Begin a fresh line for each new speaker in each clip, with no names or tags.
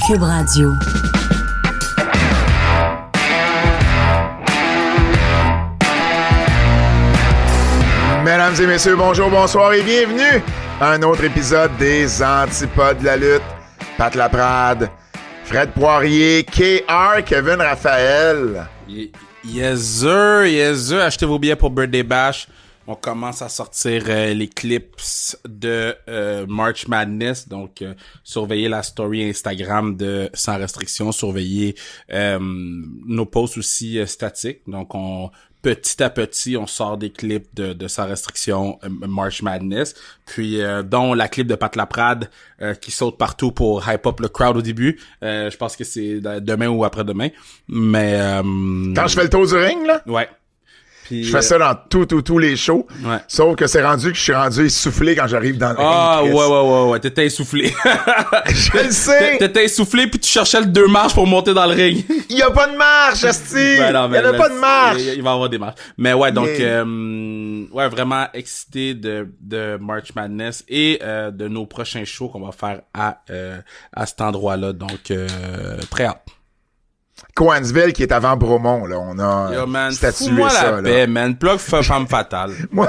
Cube Radio.
Mesdames et messieurs, bonjour, bonsoir et bienvenue à un autre épisode des Antipodes de la lutte. Pat Laprade, Fred Poirier, KR, Kevin Raphaël.
Yes sir, achetez vos billets pour Birthday Bash. On commence à sortir les clips de March Madness, donc surveillez la story Instagram de Sans Restriction, surveillez nos posts aussi statiques, donc petit à petit, on sort des clips de Sans Restriction March Madness, puis dont la clip de Pat Laprade qui saute partout pour hype up le crowd au début. Je pense que c'est demain ou après-demain, mais
Quand je fais le tour du ring, là?
Ouais. Puis,
je fais ça dans tous les shows.
Ouais.
Sauf que c'est rendu que je suis rendu essoufflé quand j'arrive dans le ring.
Ah, ouais. T'étais essoufflé.
Je le sais.
T'étais essoufflé puis tu cherchais le 2 marches pour monter dans le ring.
Il y a pas de marche, asti.
Ben non,
il y en a pas de marche.
Il va y avoir des marches. Mais ouais, donc, ouais, vraiment excité de March Madness et de nos prochains shows qu'on va faire à cet endroit-là. Donc, très hâte.
Coansville qui est avant Bromont, là. On a statué ça,
la paix, man. Plug Femme Fatale.
Moi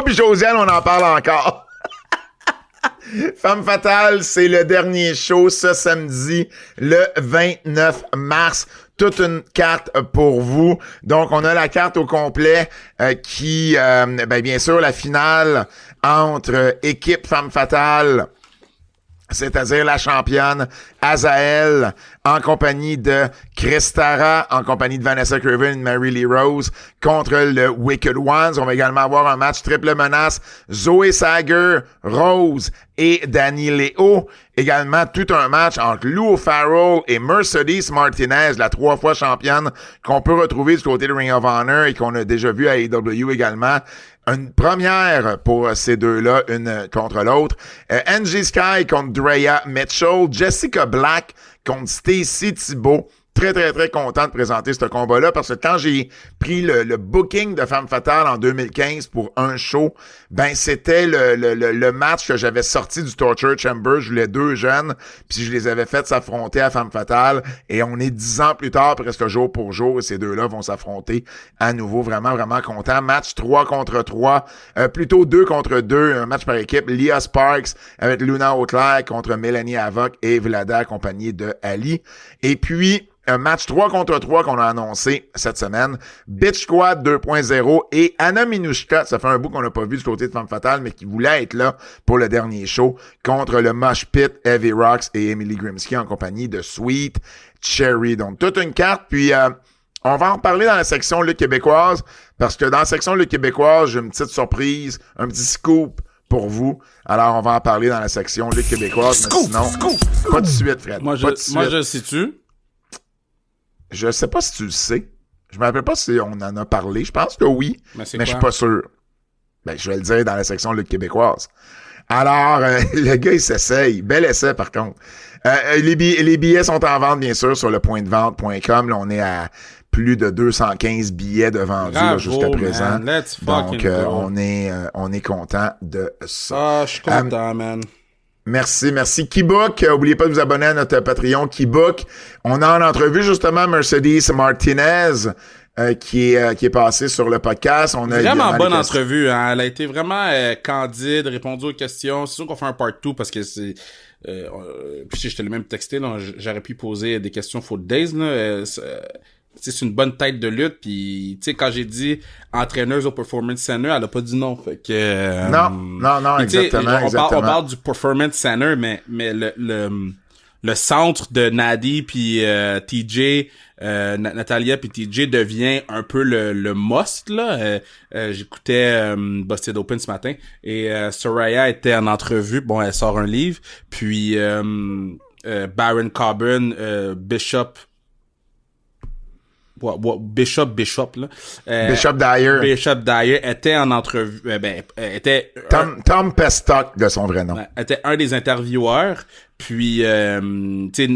pis Josiane, on en parle encore. Femme Fatale, c'est le dernier show ce samedi, le 29 mars. Toute une carte pour vous. Donc, on a la carte au complet qui, bien sûr, la finale entre équipe Femme Fatale, c'est-à-dire la championne Azael, en compagnie de Kristara, en compagnie de Vanessa Craven et Mary Lee Rose, contre le Wicked Ones. On va également avoir un match triple menace, Zoe Sager, Rose et Dani Leo. Également, tout un match entre Lou Farrell et Mercedes Martinez, la 3 fois championne, qu'on peut retrouver du côté de Ring of Honor et qu'on a déjà vu à AEW également. Une première pour ces deux-là, une contre l'autre. Angie Sky contre Drea Mitchell. Jessica Black contre Stacy Thibault. Très, très, très content de présenter ce combat-là parce que quand j'ai pris le booking de Femme Fatale en 2015 pour un show, ben c'était le match que j'avais sorti du Torture Chamber. Je voulais 2 jeunes, puis je les avais fait s'affronter à Femme Fatale. Et on est 10 ans plus tard, presque jour pour jour, et ces deux-là vont s'affronter à nouveau. Vraiment, vraiment content. Match 3 contre 3, plutôt 2 contre 2, un match par équipe. Leah Sparks avec Luna Auclair contre Mélanie Havoc et Vlada accompagnée de Ali. Et puis, un match 3 contre 3 qu'on a annoncé cette semaine. Bitch Squad 2.0 et Anna Minushka, ça fait un bout qu'on n'a pas vu du côté de Femme Fatale, mais qui voulait être là pour le dernier show, contre le Mosh Pit, Heavy Rocks et Emily Grimsky en compagnie de Sweet Cherry. Donc, toute une carte. Puis, on va en reparler dans la section lutte québécoise, parce que dans la section lutte québécoise, j'ai une petite surprise, un petit scoop pour vous. Alors, on va en parler dans la section lutte québécoise, mais sinon, pas tout de suite, Fred.
Moi, je le sais-tu.
Je sais pas si tu le sais. Je me rappelle pas si on en a parlé. Je pense que oui, mais je suis pas sûr. Ben, je vais le dire dans la section lutte québécoise. Alors, le gars, il s'essaye. Bel essai, par contre. Les billets sont en vente, bien sûr, sur le pointdevente.com. Là, on est à plus de 215 billets de vendus là, jusqu'à présent. Donc, on est content de ça.
Ah, je suis content, man.
Merci. Keybook, oubliez pas de vous abonner à notre Patreon Keybook. On a en entrevue justement Mercedes Martinez qui est passée sur le podcast. On a
vraiment bonne entrevue, hein. Elle a été vraiment candide, répondu aux questions. C'est sûr qu'on fait un part 2 parce que c'est puis je te l'ai même texté là, j'aurais pu poser des questions for days là. C'est une bonne tête de lutte, puis tu sais quand j'ai dit entraîneuse au Performance Center, elle a pas dit non, fait que
non, exactement.
On parle du Performance Center, mais le centre de Nadi puis TJ, Natalia puis TJ devient un peu le must là. J'écoutais Busted Open ce matin et Soraya était en entrevue. Bon, elle sort un livre, puis Baron Corbin, Bishop Bishop, là.
Bishop Dyer.
Bishop Dyer était en entrevue, était...
Tom Pestock, de son vrai nom.
Était un des intervieweurs. Puis, tu sais,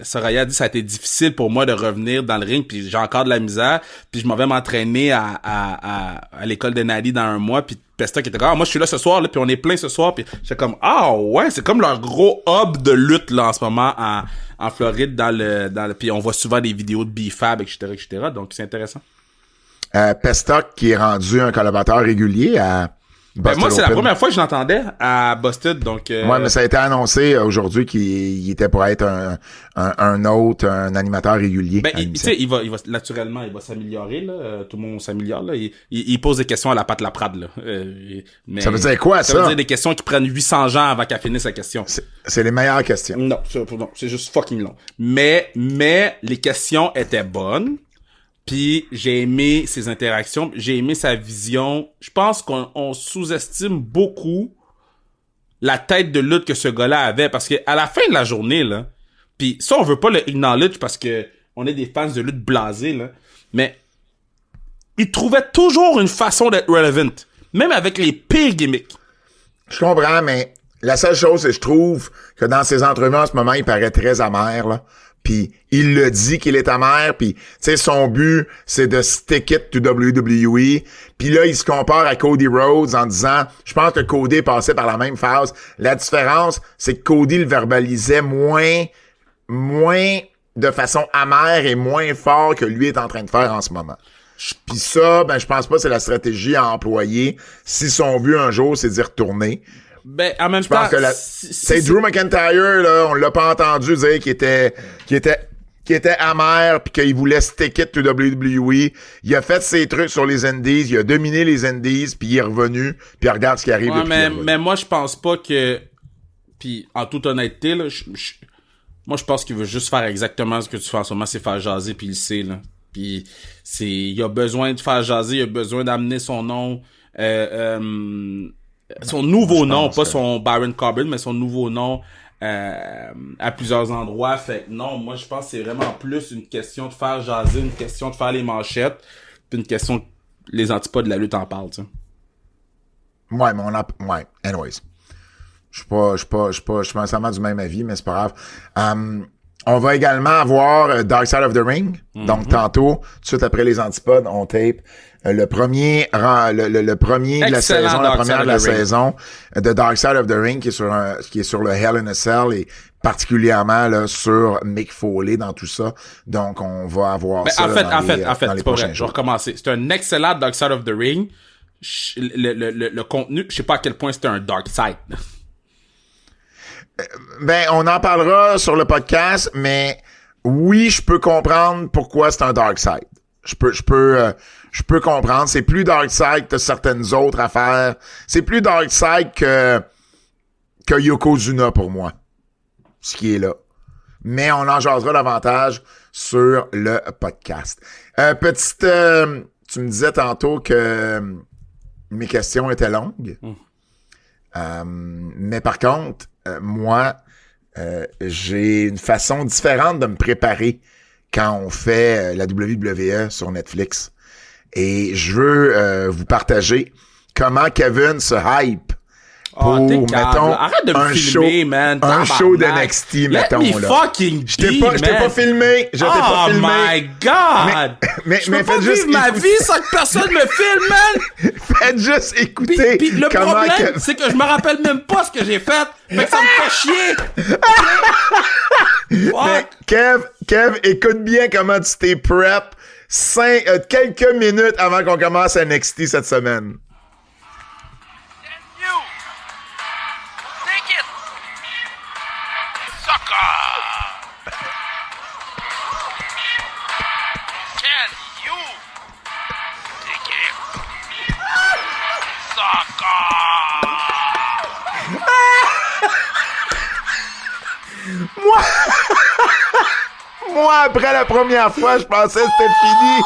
Soraya dit ça a été difficile pour moi de revenir dans le ring, puis j'ai encore de la misère, puis je m'en vais m'entraîner à l'école de Nali dans un mois, puis Pestock était comme moi je suis là ce soir là, puis on est plein ce soir, puis j'étais comme ouais, c'est comme leur gros hub de lutte là en ce moment en Floride dans le puis on voit souvent des vidéos de B-Fab, etc., donc c'est intéressant.
Pestock qui est rendu un collaborateur régulier à Boston
moi, c'est
Open.
la première fois que je l'entendais à Boston, donc...
Ouais, mais ça a été annoncé aujourd'hui qu'il était pour être un hôte, un animateur régulier.
Tu sais, il va naturellement, il va s'améliorer, là. Tout le monde s'améliore, là. Il pose des questions à la Pat Laprade, là. Mais
ça veut dire quoi, ça?
Ça veut dire des questions qui prennent 800 gens avant qu'elle finisse sa question.
C'est les meilleures questions.
Non, c'est juste fucking long. Mais les questions étaient bonnes. Puis j'ai aimé ses interactions, j'ai aimé sa vision. Je pense qu'on sous-estime beaucoup la tête de lutte que ce gars-là avait, parce que à la fin de la journée là, puis ça on veut pas le acknowledge parce que on est des fans de lutte blasés là, mais il trouvait toujours une façon d'être relevant, même avec les pires gimmicks.
Je comprends, mais la seule chose c'est que je trouve que dans ses entrevues en ce moment, il paraît très amer là. Puis il le dit qu'il est amer, puis tu sais son but c'est de stick it to WWE. Puis là il se compare à Cody Rhodes en disant je pense que Cody passait par la même phase. La différence c'est que Cody le verbalisait moins de façon amère et moins fort que lui est en train de faire en ce moment. Puis ça, je pense pas que c'est la stratégie à employer si son but un jour c'est d'y retourner.
Ben, en même temps,
c'est Drew McIntyre, là, on l'a pas entendu dire qu'il était amer pis qu'il voulait stick it to WWE. Il a fait ses trucs sur les Indies, il a dominé les Indies puis il est revenu puis regarde ce qui arrive.
Ouais, mais moi, je pense pas que, puis en toute honnêteté, là, moi, je pense qu'il veut juste faire exactement ce que tu fais en ce moment, c'est faire jaser puis il sait, là. Puis il a besoin de faire jaser, il a besoin d'amener son nom, son nouveau nom, pas son Baron Corbin, mais son nouveau nom à plusieurs endroits. Fait que non, moi je pense que c'est vraiment plus une question de faire jaser, une question de faire les manchettes, puis une question de les antipodes de la lutte en parlent, tu sais.
Ouais, mais ouais, anyways. Je suis pas nécessairement du même avis, mais c'est pas grave. On va également avoir Dark Side of the Ring. Mm-hmm. Donc, tantôt, tout de suite après les antipodes, on tape le premier de la saison, la première de la saison de Dark Side of the Ring qui est sur le Hell in a Cell et particulièrement là sur Mick Foley dans tout ça. Donc, on va avoir ça
en fait,
dans les prochains jours.
Je vais recommencer. C'est un excellent Dark Side of the Ring. Le contenu, je sais pas à quel point c'était un Dark Side.
On en parlera sur le podcast, mais oui, je peux comprendre pourquoi c'est un Dark Side. Je peux comprendre. C'est plus Dark Side que certaines autres affaires. C'est plus Dark Side que Yokozuna pour moi. Ce qui est là. Mais on en jasera davantage sur le podcast. Tu me disais tantôt que mes questions étaient longues. Mais par contre, moi, j'ai une façon différente de me préparer quand on fait la WWE sur Netflix. Et je veux vous partager comment Kevin se hype pour, mettons,
arrête de me filmer, man.
Un show d'NXT, mettons, là.
Fucking
je t'ai pas filmé.
Oh my God!
Mais
je peux pas vivre ma vie sans que personne me filme, man!
Faites juste écouter.
Puis le problème, c'est que je me rappelle même pas ce que j'ai fait. Fait que ça me fait chier!
Mais Kev, écoute bien comment tu t'es prep quelques minutes avant qu'on commence NXT cette semaine. Moi, après la première fois, je pensais que c'était fini.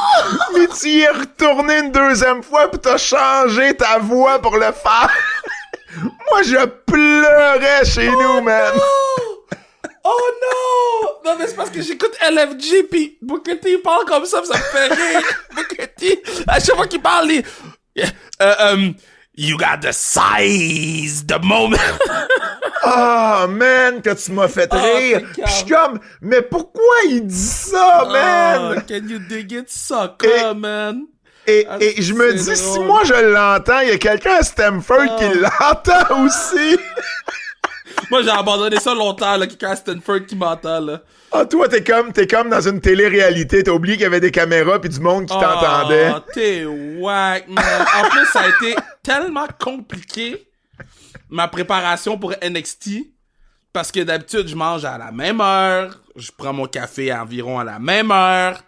Mais tu y es retourné une deuxième fois pis t'as changé ta voix pour le faire. Moi, je pleurais chez nous, man.
Oh non! Non, mais c'est parce que j'écoute LFG pis Booker T parle comme ça me fait rire. Booker T, à chaque fois qu'il parle, you got the size, the moment.
Ah, man, que tu m'as fait rire. Je suis comme, mais pourquoi il dit ça, man?
Can you dig it, sucker, man?
Et je me dis,
drôle.
si moi je l'entends, il y a quelqu'un à Stamford qui l'entend aussi.
Moi, j'ai abandonné ça longtemps, là, quelqu'un à Stanford qui m'entend, là.
Ah, toi, t'es comme dans une télé-réalité. T'as oublié qu'il y avait des caméras pis du monde qui t'entendait.
Oh, t'es wack, man. En plus, ça a été tellement compliqué, ma préparation pour NXT, parce que d'habitude, je mange à la même heure, je prends mon café environ à la même heure,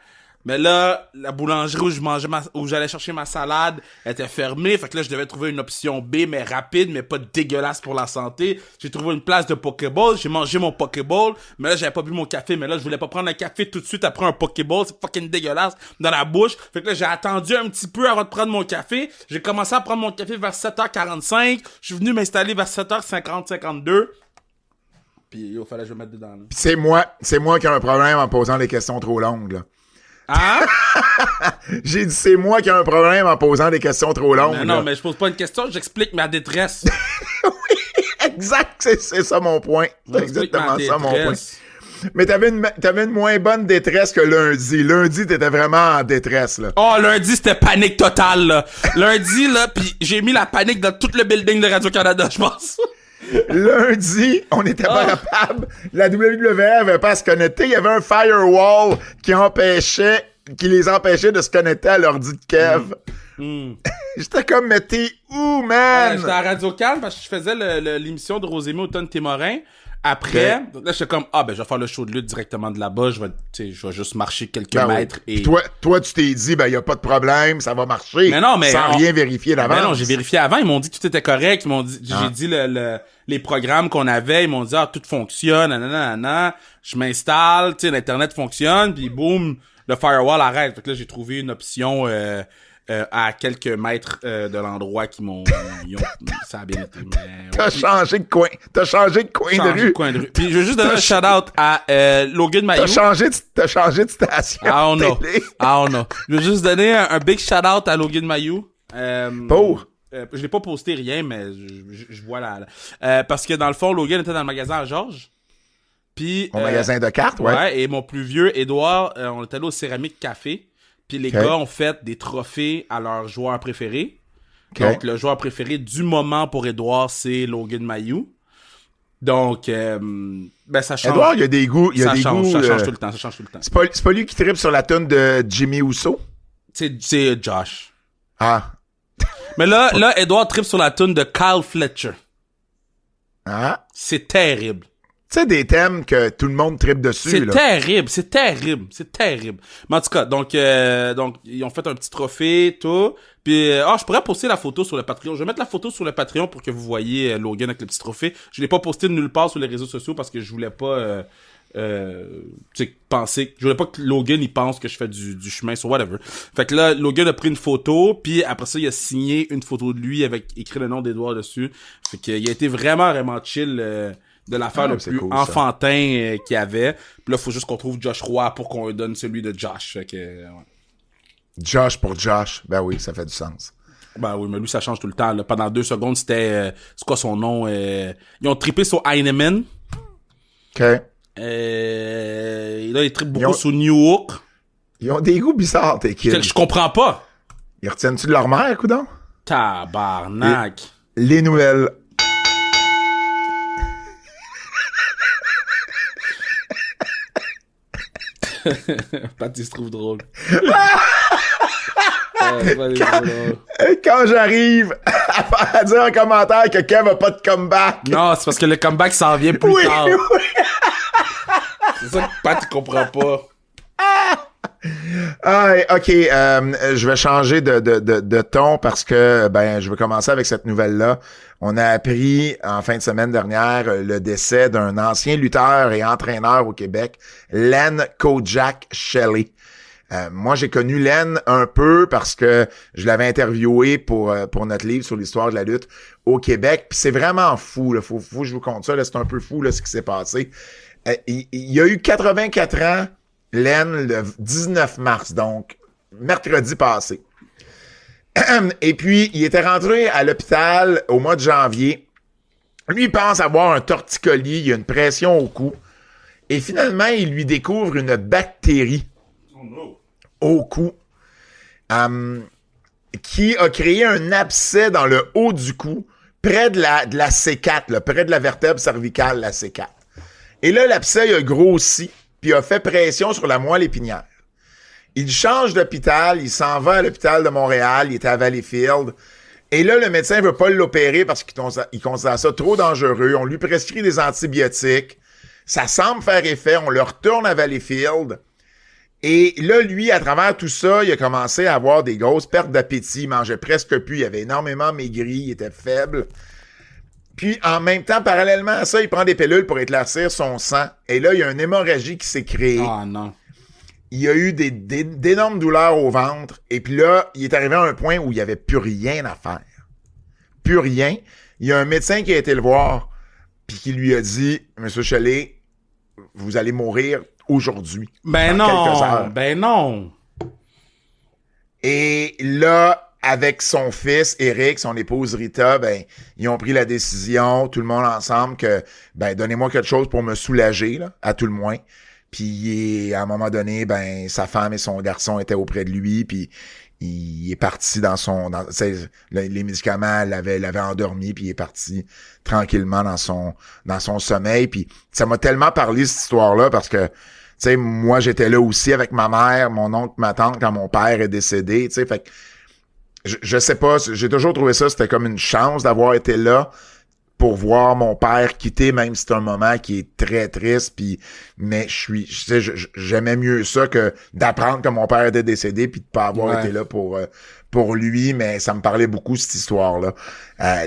mais là, la boulangerie où je mangeais où j'allais chercher ma salade était fermée, fait que là, je devais trouver une option B, mais rapide, mais pas dégueulasse pour la santé. J'ai trouvé une place de Pokéball, j'ai mangé mon Pokéball, mais là, j'avais pas bu mon café, mais là, je voulais pas prendre un café tout de suite après un Pokéball, c'est fucking dégueulasse dans la bouche. Fait que là, j'ai attendu un petit peu avant de prendre mon café. J'ai commencé à prendre mon café vers 7h45, je suis venu m'installer vers 7h50, 52. Puis, il fallait que je me mette dedans, là.
Pis c'est moi qui ai un problème en posant des questions trop longues, là.
Hein?
J'ai dit, c'est moi qui ai un problème en posant des questions trop longues.
Non, mais je pose pas une question, j'explique ma détresse.
Oui, exact, c'est ça mon point. C'est exactement ça mon point. Mais t'avais une moins bonne détresse que lundi. Lundi, t'étais vraiment en détresse, là.
Oh, lundi, c'était panique totale, là. Lundi, là, pis j'ai mis la panique dans tout le building de Radio-Canada, je pense.
Lundi, on n'était pas capable. La WWE avait pas à se connecter. Il y avait un firewall qui les empêchait de se connecter à l'ordi de Kev. J'étais comme, mais t'es où, man?
J'étais à Radio-Can parce que je faisais l'émission de Rosémie Automne-Témorin. Après, là, j'étais comme, je vais faire le show de lutte directement de là-bas. Je vais juste marcher quelques mètres. Et
Toi, tu t'es dit, il y a pas de problème, ça va marcher.
Mais non, mais
sans rien vérifier d'avance.
Mais non, j'ai vérifié avant. Ils m'ont dit que tout était correct. Ils m'ont dit, j'ai dit les programmes qu'on avait. Ils m'ont dit, tout fonctionne, nanana. Je m'installe, l'internet fonctionne, puis boum, le firewall arrête. Fait que là, j'ai trouvé une option, à quelques mètres de l'endroit qui m'ont ça a bien été, mais
T'as changé de coin de rue.
Puis je veux juste donner un shout-out à Logan Mayou.
T'as changé de station.
I don't know. Je veux juste donner un big shout-out à Logan Mayou. Je l'ai pas posté rien, mais je vois là. Parce que dans le fond, Logan était dans le magasin à Georges. Puis
Au magasin de cartes, ouais.
Ouais, et mon plus vieux, Édouard, on est allé au Céramique Café. Puis les gars ont fait des trophées à leurs joueurs préférés. Donc, le joueur préféré du moment pour Édouard, c'est Logan Mayou. Donc, ça change.
Édouard, il y a des goûts.
Ça change tout le temps.
C'est pas lui qui tripe sur la tune de Jimmy Uso?
C'est Josh.
Ah.
Mais là, Édouard tripe sur la tune de Kyle Fletcher.
Ah.
C'est terrible.
Tu sais, des thèmes que tout le monde tripe dessus,
c'est terrible. Mais en tout cas, donc ils ont fait un petit trophée, tout. Puis, je pourrais poster la photo sur le Patreon. Je vais mettre la photo sur le Patreon pour que vous voyez Logan avec le petit trophée. Je l'ai pas posté de nulle part sur les réseaux sociaux parce que je voulais pas, penser, je voulais pas que Logan, il pense que je fais du chemin sur whatever. Fait que là, Logan a pris une photo, puis après ça, il a signé une photo de lui avec écrit le nom d'Edouard dessus. Fait qu'il a été vraiment, vraiment chill, de l'affaire le plus cool, enfantin qu'il y avait. Puis là, faut juste qu'on trouve Josh Roy pour qu'on lui donne celui de Josh. Fait que, ouais.
Josh pour Josh. Ben oui, ça fait du sens.
Ben oui, mais lui, ça change tout le temps. Là. Pendant 2 secondes, c'était... c'est quoi son nom? Ils ont trippé sur Heinemann.
OK.
Là, ils trippent beaucoup sur New Hook.
Ils ont des goûts bizarres, tes kids.
Je comprends pas.
Ils retiennent-tu de leur mère, coudon?
Tabarnak.
Les nouvelles.
Pat, il se trouve drôle.
Quand j'arrive à dire un commentaire que Kev a pas de comeback.
Non, c'est parce que le comeback s'en vient plus tard.
Oui.
C'est ça que Pat, il comprend pas.
OK, je vais changer de ton parce que je vais commencer avec cette nouvelle-là. On a appris en fin de semaine dernière le décès d'un ancien lutteur et entraîneur au Québec, Len Kojak Shelley. Moi, j'ai connu Len un peu parce que je l'avais interviewé pour notre livre sur l'histoire de la lutte au Québec. Puis c'est vraiment fou, là. Faut que je vous conte ça, là. C'est un peu fou, là, ce qui s'est passé. Il a eu 84 ans, Len, le 19 mars, donc mercredi passé. Et puis, il était rentré à l'hôpital au mois de janvier. Lui, il pense avoir un torticolis, il a une pression au cou. Et finalement, il lui découvre une bactérie au cou qui a créé un abcès dans le haut du cou, près de la C4, là, près de la vertèbre cervicale, la C4. Et là, l'abcès il a grossi, puis a fait pression sur la moelle épinière. Il change d'hôpital, il s'en va à l'hôpital de Montréal, il était à Valleyfield. Et là, le médecin veut pas l'opérer parce qu'il considère ça trop dangereux. On lui prescrit des antibiotiques. Ça semble faire effet. On le retourne à Valleyfield. Et là, lui, à travers tout ça, il a commencé à avoir des grosses pertes d'appétit. Il mangeait presque plus. Il avait énormément maigri. Il était faible. Puis, en même temps, parallèlement à ça, il prend des pilules pour éclaircir son sang. Et là, il y a une hémorragie qui s'est créée.
Ah, non.
Il y a eu d'énormes douleurs au ventre. Et puis là, il est arrivé à un point où il n'y avait plus rien à faire. Plus rien. Il y a un médecin qui a été le voir puis qui lui a dit, « Monsieur Shelley, vous allez mourir aujourd'hui. »
Ben non! Ben non!
Et là, avec son fils, Eric, son épouse Rita, ben, ils ont pris la décision, tout le monde ensemble, que, ben, donnez-moi quelque chose pour me soulager, là, à tout le moins. Puis à un moment donné, ben sa femme et son garçon étaient auprès de lui, puis il est parti les médicaments l'avaient endormi, puis il est parti tranquillement dans son sommeil. Puis ça m'a tellement parlé cette histoire-là parce que tu sais, moi j'étais là aussi avec ma mère, mon oncle, ma tante quand mon père est décédé, tu sais, fait que je sais pas, j'ai toujours trouvé ça, c'était comme une chance d'avoir été là pour voir mon père quitter, même si c'est un moment qui est très triste, puis mais j'aimais mieux ça que d'apprendre que mon père était décédé puis de pas avoir été là pour lui, mais ça me parlait beaucoup cette histoire-là.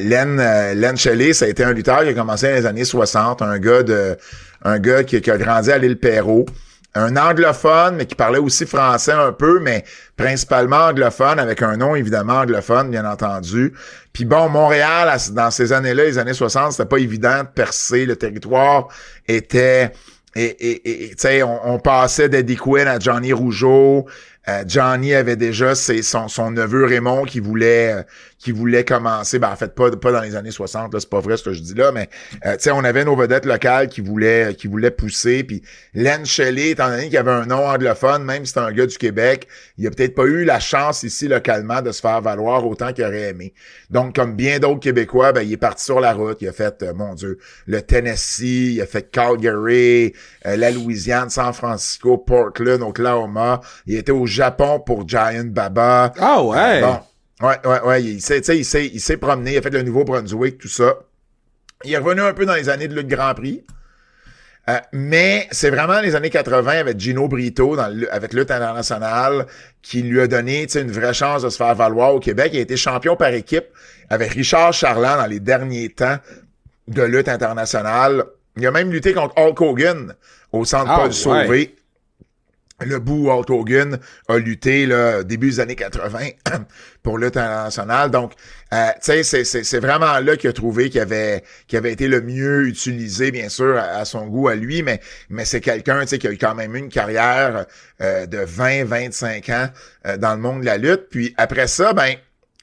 Len Shelley, ça a été un lutteur qui a commencé dans les années 60, un gars qui a grandi à l'île Perrot. Un anglophone, mais qui parlait aussi français un peu, mais principalement anglophone, avec un nom évidemment anglophone, bien entendu. Puis bon, Montréal, dans ces années-là, les années 60, c'était pas évident de percer. Le territoire était... Et tu sais, on passait d'Eddie Quinn à Johnny Rougeau. Johnny avait déjà son neveu Raymond qui voulait commencer, ben en fait pas dans les années 60, là, c'est pas vrai ce que je dis là, mais tu sais, on avait nos vedettes locales qui voulaient pousser, puis Len Shelley, étant donné qu'il avait un nom anglophone, même si c'est un gars du Québec, il a peut-être pas eu la chance ici localement de se faire valoir autant qu'il aurait aimé. Donc comme bien d'autres Québécois, ben il est parti sur la route, il a fait mon Dieu, le Tennessee, il a fait Calgary, la Louisiane, San Francisco, Portland, Oklahoma, il était au Japon pour Giant Baba.
Ah ouais.
Bon. Ouais, il s'est promené, il a fait le Nouveau-Brunswick, tout ça. Il est revenu un peu dans les années de lutte Grand Prix. Mais c'est vraiment les années 80 avec Gino Brito avec lutte internationale qui lui a donné une vraie chance de se faire valoir au Québec. Il a été champion par équipe avec Richard Charland dans les derniers temps de lutte internationale. Il a même lutté contre Hulk Hogan au Centre Paul Sauvé. Le bout Hulk Hogan a lutté là, début des années 80 pour lutte internationale. Donc, tu sais, c'est vraiment là qu'il a trouvé qu'il avait été le mieux utilisé, bien sûr, à son goût à lui, mais c'est quelqu'un, tu sais, qui a eu quand même une carrière de 20-25 ans dans le monde de la lutte. Puis après ça, ben,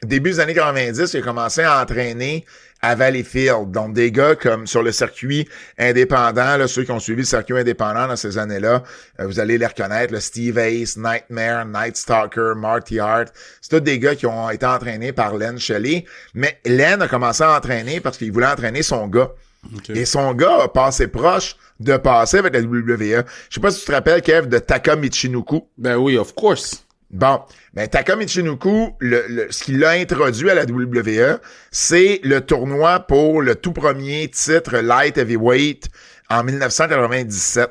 début des années 90, il a commencé à entraîner à Valleyfield. Donc, des gars comme sur le circuit indépendant, là, ceux qui ont suivi le circuit indépendant dans ces années-là, vous allez les reconnaître, le Steve Ace, Nightmare, Night Stalker, Marty Hart. C'est tous des gars qui ont été entraînés par Len Shelley. Mais Len a commencé à entraîner parce qu'il voulait entraîner son gars. Okay. Et son gars a passé proche de passer avec la WWE. Je sais pas si tu te rappelles, Kev, de Taka Michinoku.
Ben oui, of course.
Bon, ben Taka Michinoku, ce qui l'a introduit à la WWE, c'est le tournoi pour le tout premier titre Light Heavyweight en 1997.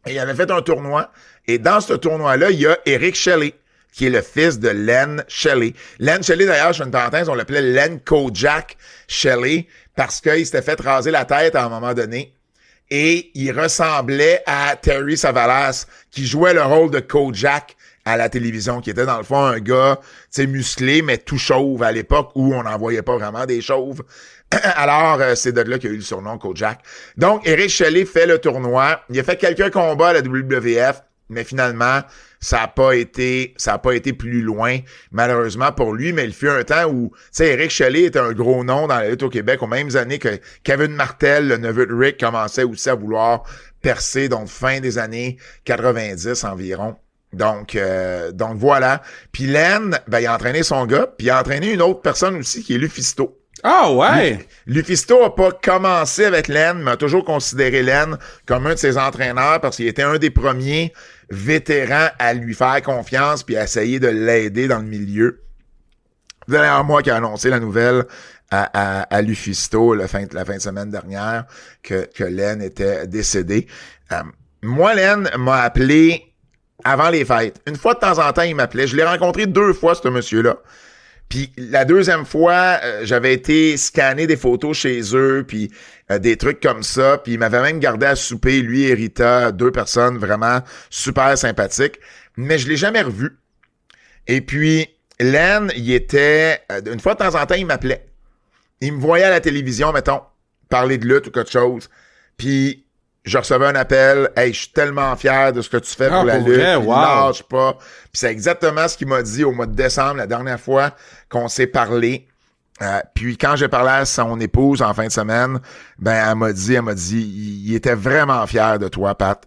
Et il avait fait un tournoi, et dans ce tournoi-là, il y a Eric Shelley, qui est le fils de Len Shelley. Len Shelley, d'ailleurs, je fais une parenthèse, on l'appelait Len Kojak Shelley, parce qu'il s'était fait raser la tête à un moment donné. Et il ressemblait à Terry Savalas, qui jouait le rôle de Kojak à la télévision, qui était dans le fond un gars, tu sais, musclé, mais tout chauve à l'époque où on n'en voyait pas vraiment des chauves. Alors, c'est de là qu'il y a eu le surnom Kojak. Donc, Eric Shelley fait le tournoi. Il a fait quelques combats à la WWF, mais finalement, ça a pas été plus loin, malheureusement pour lui, mais il fut un temps où, tu sais, Eric Shelley était un gros nom dans la lutte au Québec, aux mêmes années que Kevin Martel, le neveu de Rick, commençait aussi à vouloir percer, donc fin des années 90 environ. Donc voilà. Puis Len, ben, il a entraîné son gars, puis il a entraîné une autre personne aussi, qui est Lufisto.
Ah ouais!
Lufisto a pas commencé avec Len, mais a toujours considéré Len comme un de ses entraîneurs parce qu'il était un des premiers vétérans à lui faire confiance puis à essayer de l'aider dans le milieu. C'est d'ailleurs moi qui ai annoncé la nouvelle à Lufisto la fin de semaine dernière que Len était décédé. Moi, Len m'a appelé avant les fêtes. Une fois de temps en temps, il m'appelait. Je l'ai rencontré 2 fois, ce monsieur-là. Puis la deuxième fois, j'avais été scanner des photos chez eux, puis des trucs comme ça. Puis il m'avait même gardé à souper, lui et Rita, 2 personnes vraiment super sympathiques. Mais je l'ai jamais revu. Et puis, Len, il était... une fois de temps en temps, il m'appelait. Il me voyait à la télévision, mettons, parler de lutte ou quelque chose. Puis je recevais un appel. « Hey, je suis tellement fier de ce que tu fais pour la lutte.
Vrai? Wow.
Lâche pas. » Puis c'est exactement ce qu'il m'a dit au mois de décembre, la dernière fois qu'on s'est parlé. Puis quand j'ai parlé à son épouse en fin de semaine, ben elle m'a dit, il était vraiment fier de toi, Pat.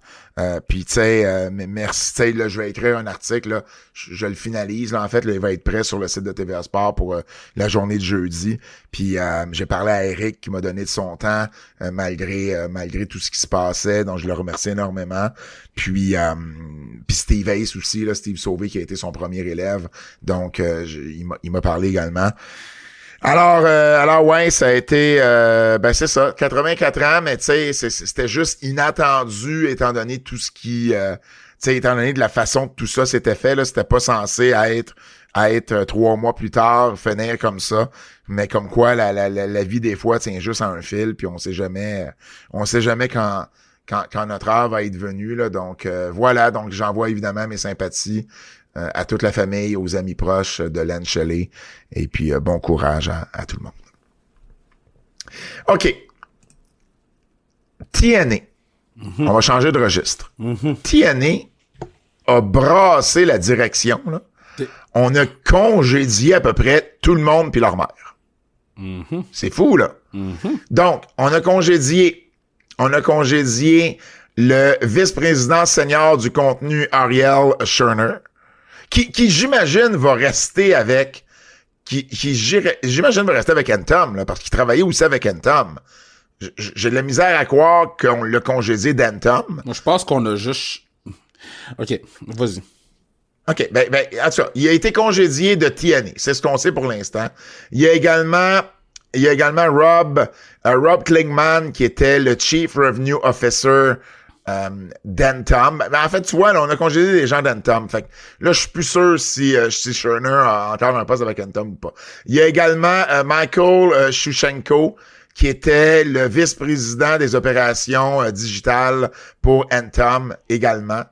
Puis tu sais, merci. Tu sais, là, je vais écrire un article. Là, je le finalise. Là, en fait, là, il va être prêt sur le site de TVA Sport pour la journée de jeudi. Puis j'ai parlé à Eric qui m'a donné de son temps malgré tout ce qui se passait. Donc je le remercie énormément. Puis Steve Ace aussi, là, Steve Sauvé qui a été son premier élève. Donc il m'a parlé également. Alors ouais, ça a été ben c'est ça, 84 ans, mais tu sais, c'était juste inattendu étant donné tout ce qui tu sais, étant donné de la façon que tout ça s'était fait là, c'était pas censé être 3 mois plus tard, finir comme ça, mais comme quoi la vie des fois tient juste à un fil, puis on sait jamais quand notre heure va être venue là, donc voilà, donc j'envoie évidemment mes sympathies à toute la famille, aux amis proches de Len Shelley. Et puis, bon courage à tout le monde. OK. TNA. On va changer de registre. TNA a brassé la direction. Là. On a congédié à peu près tout le monde puis leur mère. C'est fou, là. Donc, on a congédié le vice-président senior du contenu, Ariel Scherner, qui j'imagine va rester avec j'imagine va rester avec Anthem, là, parce qu'il travaillait aussi avec Anthem. J'ai de la misère à croire qu'on l'a congédié d'Anthem.
Moi, je pense qu'on a juste... OK, vas-y.
OK, ben, en tout cas, il a été congédié de TNA. C'est ce qu'on sait pour l'instant. Il y a également Rob Klingman, qui était le Chief Revenue Officer d'Anthem. En fait, tu vois, là, on a congédié des gens d'Anthem. Fait que là, je suis plus sûr si Scherner a encore un poste avec Anthem ou pas. Il y a également Michael Shushenko, qui était le vice-président des opérations digitales pour Anthem également.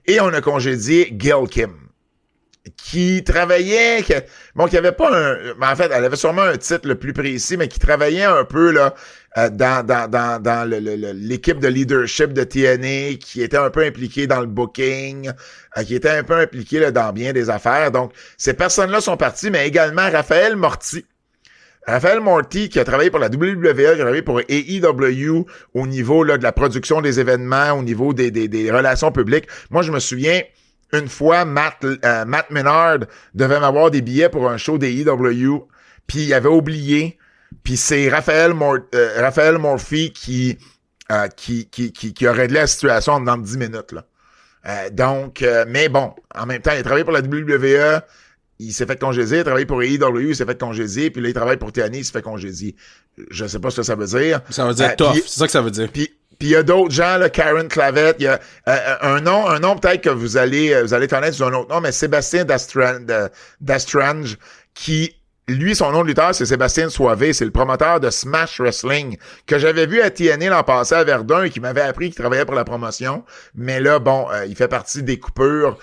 Et on a congédié Gail Kim, qui travaillait, qui avait pas en fait, elle avait sûrement un titre le plus précis, mais qui travaillait un peu là dans l'équipe de leadership de TNA, qui était un peu impliquée dans le booking, qui était un peu impliquée là, dans bien des affaires. Donc, ces personnes-là sont parties, mais également Raphaël Morty. Raphaël Morty, qui a travaillé pour la WWE, qui a travaillé pour AEW au niveau là, de la production des événements, au niveau des relations publiques. Moi, je me souviens, une fois, Matt Menard devait m'avoir des billets pour un show des AEW, puis il avait oublié. Puis c'est Raphaël Morphy qui a réglé la situation dans 10 minutes, là. Donc, mais bon, en même temps, il a travaillé pour la WWE, il s'est fait congédier, il a travaillé pour AEW, il s'est fait congédier, puis là, il travaille pour TNA, il s'est fait congédier. Je sais pas ce que ça veut dire.
Ça veut dire tough, c'est ça que ça veut dire.
Puis il y a d'autres gens, là, Karen Clavette, il y a un nom peut-être que vous allez connaître sous un autre nom, mais Sébastien Dastrange, qui, lui, son nom de lutteur, c'est Sébastien Soivé, c'est le promoteur de Smash Wrestling, que j'avais vu à TNA l'an passé à Verdun et qui m'avait appris qu'il travaillait pour la promotion. Mais là, bon, il fait partie des coupures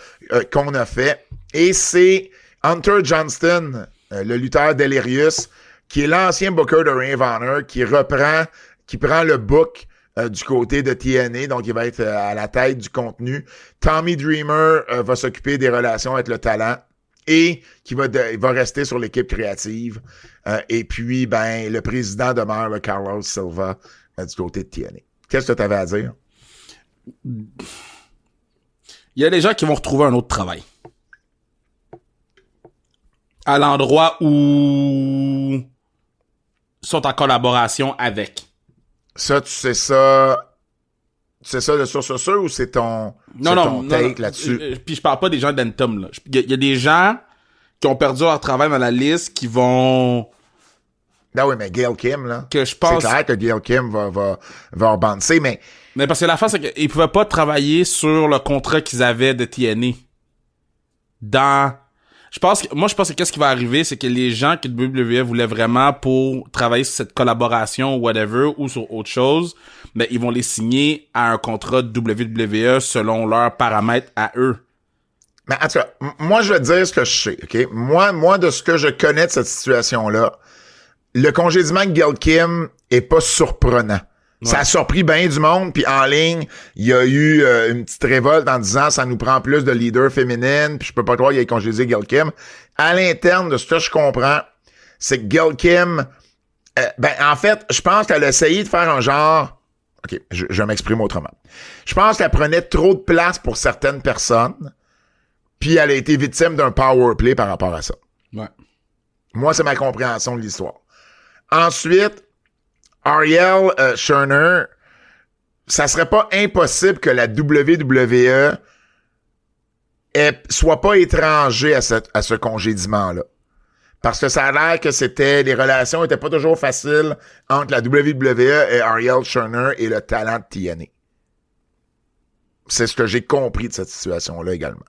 qu'on a fait. Et c'est Hunter Johnston, le lutteur Delirious, qui est l'ancien booker de Ring of Honor, qui prend le book du côté de TNA, donc il va être à la tête du contenu. Tommy Dreamer va s'occuper des relations avec le talent et il va rester sur l'équipe créative. Et puis, ben, le président demeure Carlos Silva du côté de TNA. Qu'est-ce que tu avais à dire?
Il y a des gens qui vont retrouver un autre travail. À l'endroit où sont en collaboration avec.
Ça, tu sais ça de source sûre ou c'est ton take là-dessus?
Puis je parle pas des gens d'Anthem, là. Il y a des gens qui ont perdu leur travail dans la liste qui vont...
Ben oui, mais Gail Kim, là.
Que je pense...
C'est clair que Gail Kim va rebancer, mais...
Mais parce que la fin, c'est qu'ils pouvaient pas travailler sur le contrat qu'ils avaient de TNA. Je pense que qu'est-ce qui va arriver, c'est que les gens que WWE voulaient vraiment pour travailler sur cette collaboration ou whatever, ou sur autre chose, ben, ils vont les signer à un contrat de WWE selon leurs paramètres à eux.
Mais en tout cas, moi, je vais te dire ce que je sais, OK? Moi, de ce que je connais de cette situation-là, le congédiement de Gail Kim est pas surprenant. Ouais. Ça a surpris bien du monde, puis en ligne, il y a eu une petite révolte en disant ça nous prend plus de leaders féminines, puis je peux pas croire qu'il ait congédié Gail Kim. À l'interne, de ce que je comprends, c'est que Gail Kim, en fait, je pense qu'elle a essayé de faire un genre... OK, je m'exprime autrement. Je pense qu'elle prenait trop de place pour certaines personnes, puis elle a été victime d'un power play par rapport à ça.
Ouais.
Moi, c'est ma compréhension de l'histoire. Ensuite, Ariel Sherner, ça serait pas impossible que la WWE soit pas étranger à ce congédiement-là. Parce que ça a l'air que les relations étaient pas toujours faciles entre la WWE et Ariel Sherner et le talent de TNA. C'est ce que j'ai compris de cette situation-là également.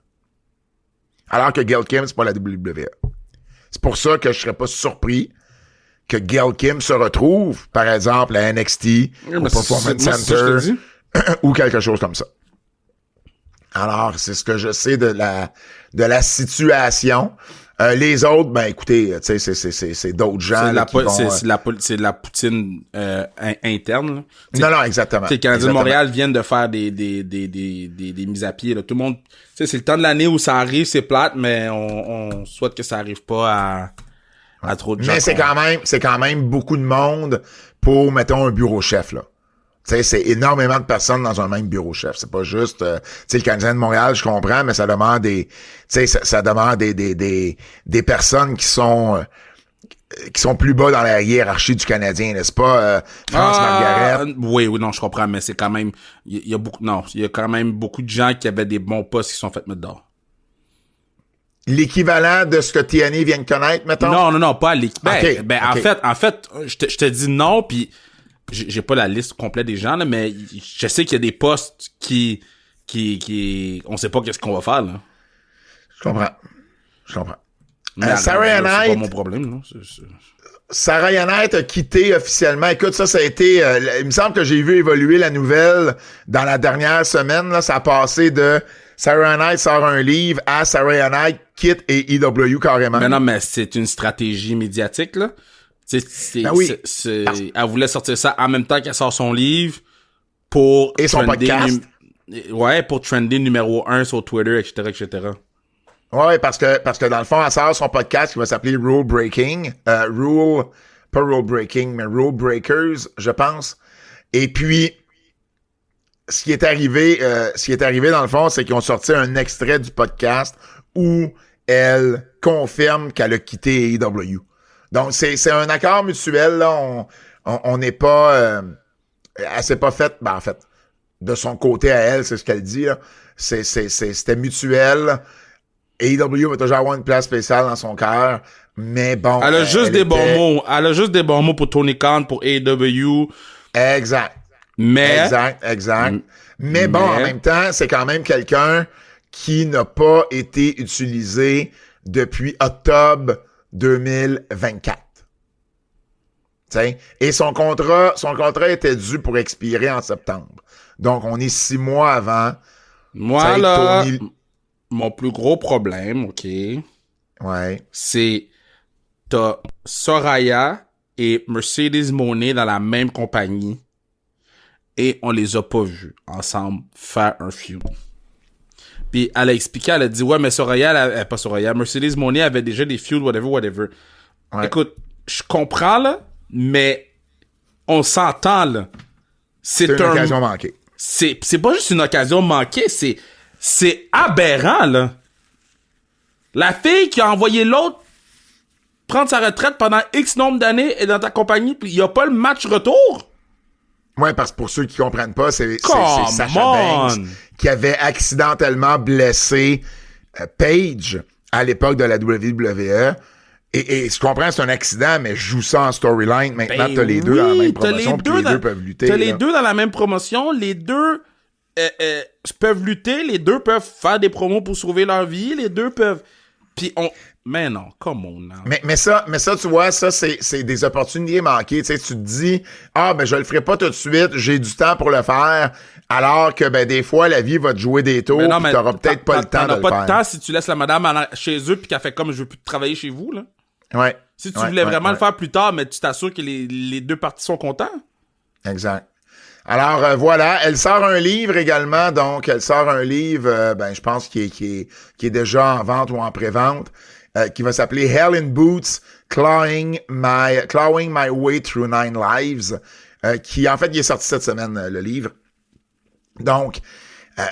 Alors que Gail Kim, c'est pas la WWE. C'est pour ça que je serais pas surpris que Gail Kim se retrouve, par exemple, à NXT, au Performance Center, ou quelque chose comme ça. Alors, c'est ce que je sais de la situation. Les autres, ben écoutez, tu sais, c'est d'autres gens là, qui vont...
C'est de la poutine interne.
Là. Non, exactement.
Les Canadiens de Montréal viennent de faire des mises à pied. Là. Tout le monde... C'est le temps de l'année où ça arrive, c'est plate, mais on souhaite que ça arrive pas à trop de gens.
Mais c'est quand même beaucoup de monde pour, mettons, un bureau chef, là. Tu sais, c'est énormément de personnes dans un même bureau chef. C'est pas juste, tu sais, le Canadien de Montréal, je comprends, mais ça demande ça demande des personnes qui sont plus bas dans la hiérarchie du Canadien, n'est-ce pas, France Margaret?
Oui, non, je comprends, mais c'est quand même, il y a quand même beaucoup de gens qui avaient des bons postes qui sont fait mettre dehors.
L'équivalent de ce que TNA vient de connaître, mettons?
Non, pas l'équivalent.
Okay.
En fait, je te dis non, puis j'ai pas la liste complète des gens, là, mais je sais qu'il y a des postes qui on sait pas qu'est-ce qu'on va faire, là.
Je comprends.
Sarah Knight. C'est pas mon problème, non?
Sarah Knight a quitté officiellement. Écoute, ça a été... il me semble que j'ai vu évoluer la nouvelle dans la dernière semaine, là. Ça a passé de Sarah Knight sort un livre à Sarah Knight quitte AEW carrément.
Mais non, mais c'est une stratégie médiatique, là.
Ben oui.
Elle voulait sortir ça en même temps qu'elle sort son livre pour...
Et son podcast.
Ouais, pour trender numéro 1 sur Twitter, etc.
Ouais, parce que dans le fond, elle sort son podcast qui va s'appeler Rule Breaking. Pas Rule Breaking, mais Rule Breakers, je pense. Et puis, ce qui est arrivé dans le fond, c'est qu'ils ont sorti un extrait du podcast où elle confirme qu'elle a quitté AEW. Donc, c'est un accord mutuel, là. On n'est pas... elle s'est pas faite... Ben, en fait, de son côté à elle, c'est ce qu'elle dit, là. C'était mutuel. AEW va toujours avoir une place spéciale dans son cœur. Mais bon...
Elle a juste des bons mots. Elle a juste des bons mots pour Tony Khan, pour AEW.
Exact. Exact. Mais bon, en même temps, c'est quand même quelqu'un qui n'a pas été utilisé depuis octobre 2024. T'sais? Et son contrat était dû pour expirer en septembre. Donc, on est 6 mois avant.
Moi, là, mon plus gros problème, OK,
ouais,
c'est t'as Soraya et Mercedes Moné dans la même compagnie et on les a pas vus ensemble faire un feud. Puis elle a expliqué, elle a dit, ouais, mais Soraya, pas Soraya, Mercedes Moné avait déjà des feuds, whatever. Ouais. Écoute, je comprends, là, mais on s'entend, là.
C'est une occasion manquée.
C'est pas juste une occasion manquée, c'est aberrant, là. La fille qui a envoyé l'autre prendre sa retraite pendant X nombre d'années est dans ta compagnie, puis il y a pas le match retour.
Ouais, parce que pour ceux qui comprennent pas, c'est Sasha Banks qui avait accidentellement blessé Paige à l'époque de la WWE. Et je comprends, c'est un accident, mais je joue ça en storyline. Maintenant, t'as les deux dans la même promotion, puis les deux peuvent lutter.
T'as les deux dans la même promotion, les deux peuvent lutter, les deux peuvent faire des promos pour sauver leur vie, les deux peuvent... Puis Mais non, come on now.
Mais ça, tu vois, ça, c'est des opportunités manquées. Tu sais, tu te dis, ben, je le ferai pas tout de suite, j'ai du temps pour le faire, alors que, ben, des fois, la vie va te jouer des tours, pis t'auras peut-être pas le temps de le faire.
T'as pas de temps si tu laisses la madame chez eux pis qu'elle fait comme, je veux plus travailler chez vous, là.
Ouais.
Si tu voulais vraiment le faire plus tard, mais tu t'assures que les deux parties sont contents.
Exact. Alors, voilà, elle sort un livre également, donc, elle sort un livre, ben, je pense qui est déjà en vente ou en pré-vente, qui va s'appeler Hell in Boots, Clawing My Way Through 9 Lives, qui, en fait, il est sorti cette semaine, le livre. Donc,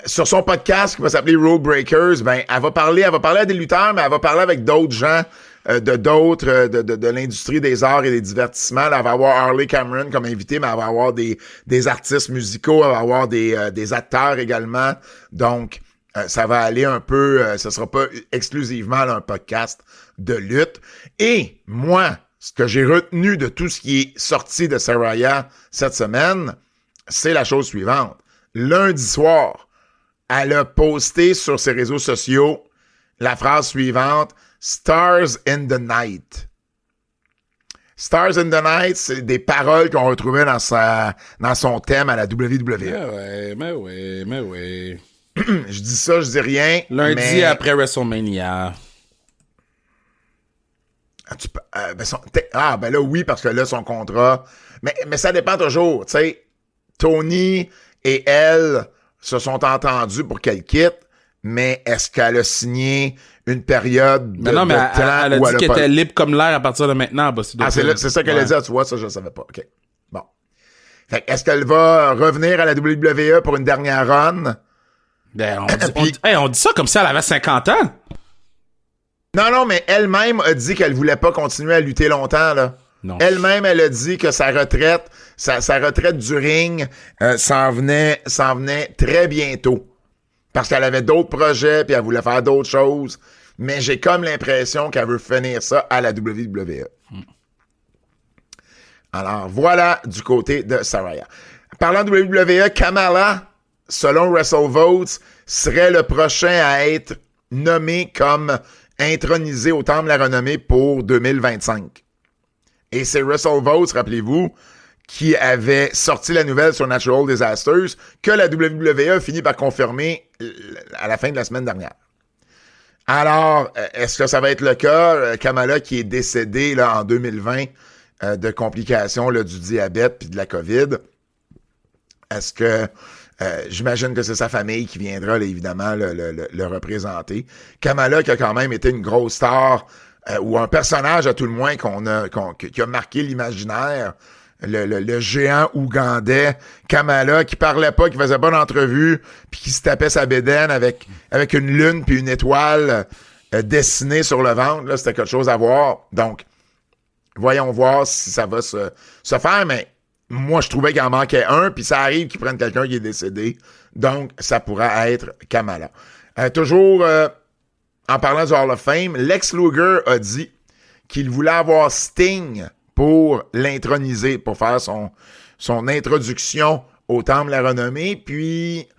sur son podcast qui va s'appeler Rule Breakers, ben, elle va parler à des lutteurs, mais elle va parler avec d'autres gens, de l'industrie des arts et des divertissements. Là, elle va avoir Harley Cameron comme invité, mais elle va avoir des artistes musicaux, elle va avoir des acteurs également. Donc, ça va aller un peu, ce sera pas exclusivement là, un podcast de lutte. Et moi, ce que j'ai retenu de tout ce qui est sorti de Saraya cette semaine, c'est la chose suivante. Lundi soir, elle a posté sur ses réseaux sociaux la phrase suivante: Stars in the Night. Stars in the Night, c'est des paroles qu'on retrouvait dans son thème à la WWE.
Mais ouais.
Je dis ça, je dis rien.
Lundi après WrestleMania.
Ben là, oui, parce que là, son contrat... Mais ça dépend toujours, tu sais. Tony et elle se sont entendus pour qu'elle quitte, mais est-ce qu'elle a signé une période de temps...
Elle a dit qu'elle était libre comme l'air à partir de maintenant.
C'est ça qu'elle a dit, tu vois, ça, je ne savais pas. OK, bon. Fait est-ce qu'elle va revenir à la WWE pour une dernière run?
Ben, on dit ça comme si elle avait 50 ans.
Non, mais elle-même a dit qu'elle voulait pas continuer à lutter longtemps, là. Non. Elle-même, elle a dit que sa retraite du ring s'en venait très bientôt. Parce qu'elle avait d'autres projets, puis elle voulait faire d'autres choses. Mais j'ai comme l'impression qu'elle veut finir ça à la WWE. Alors, voilà du côté de Saraya. Parlant de WWE, Kamala, selon WrestleVotes, serait le prochain à être nommé comme intronisé au Temple de la Renommée pour 2025. Et c'est WrestleVotes, rappelez-vous, qui avait sorti la nouvelle sur Natural Disasters, que la WWE a fini par confirmer à la fin de la semaine dernière. Alors, est-ce que ça va être le cas? Kamala qui est décédée là, en 2020 de complications là, du diabète puis de la COVID. Est-ce que... j'imagine que c'est sa famille qui viendra, là, évidemment, le représenter. Kamala, qui a quand même été une grosse star, ou un personnage, à tout le moins, qui a marqué l'imaginaire, le géant ougandais, Kamala, qui parlait pas, qui faisait pas d'entrevue, puis qui se tapait sa bédaine avec une lune puis une étoile dessinée sur le ventre. Là, c'était quelque chose à voir. Donc, voyons voir si ça va se faire, mais moi, je trouvais qu'il en manquait un, puis ça arrive qu'ils prennent quelqu'un qui est décédé. Donc, ça pourrait être Kamala. Toujours, en parlant du Hall of Fame, Lex Luger a dit qu'il voulait avoir Sting pour l'introniser, pour faire son introduction au Temple de la Renommée. Puis,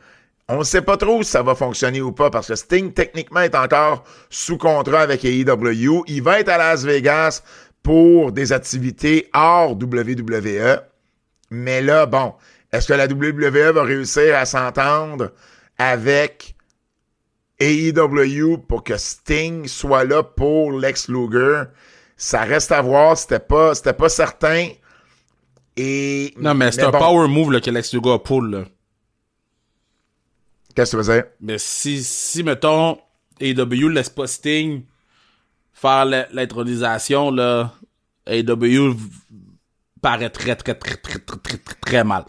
on ne sait pas trop si ça va fonctionner ou pas, parce que Sting, techniquement, est encore sous contrat avec AEW. Il va être à Las Vegas pour des activités hors WWE. Mais là, bon, est-ce que la WWE va réussir à s'entendre avec AEW pour que Sting soit là pour Lex Luger? Ça reste à voir. C'était pas certain. Et...
Non, mais c'est un power move là, que Lex Luger a pull, là.
Qu'est-ce que tu veux dire?
Mais si mettons, AEW laisse pas Sting faire l'intronisation, là, AEW paraît très mal.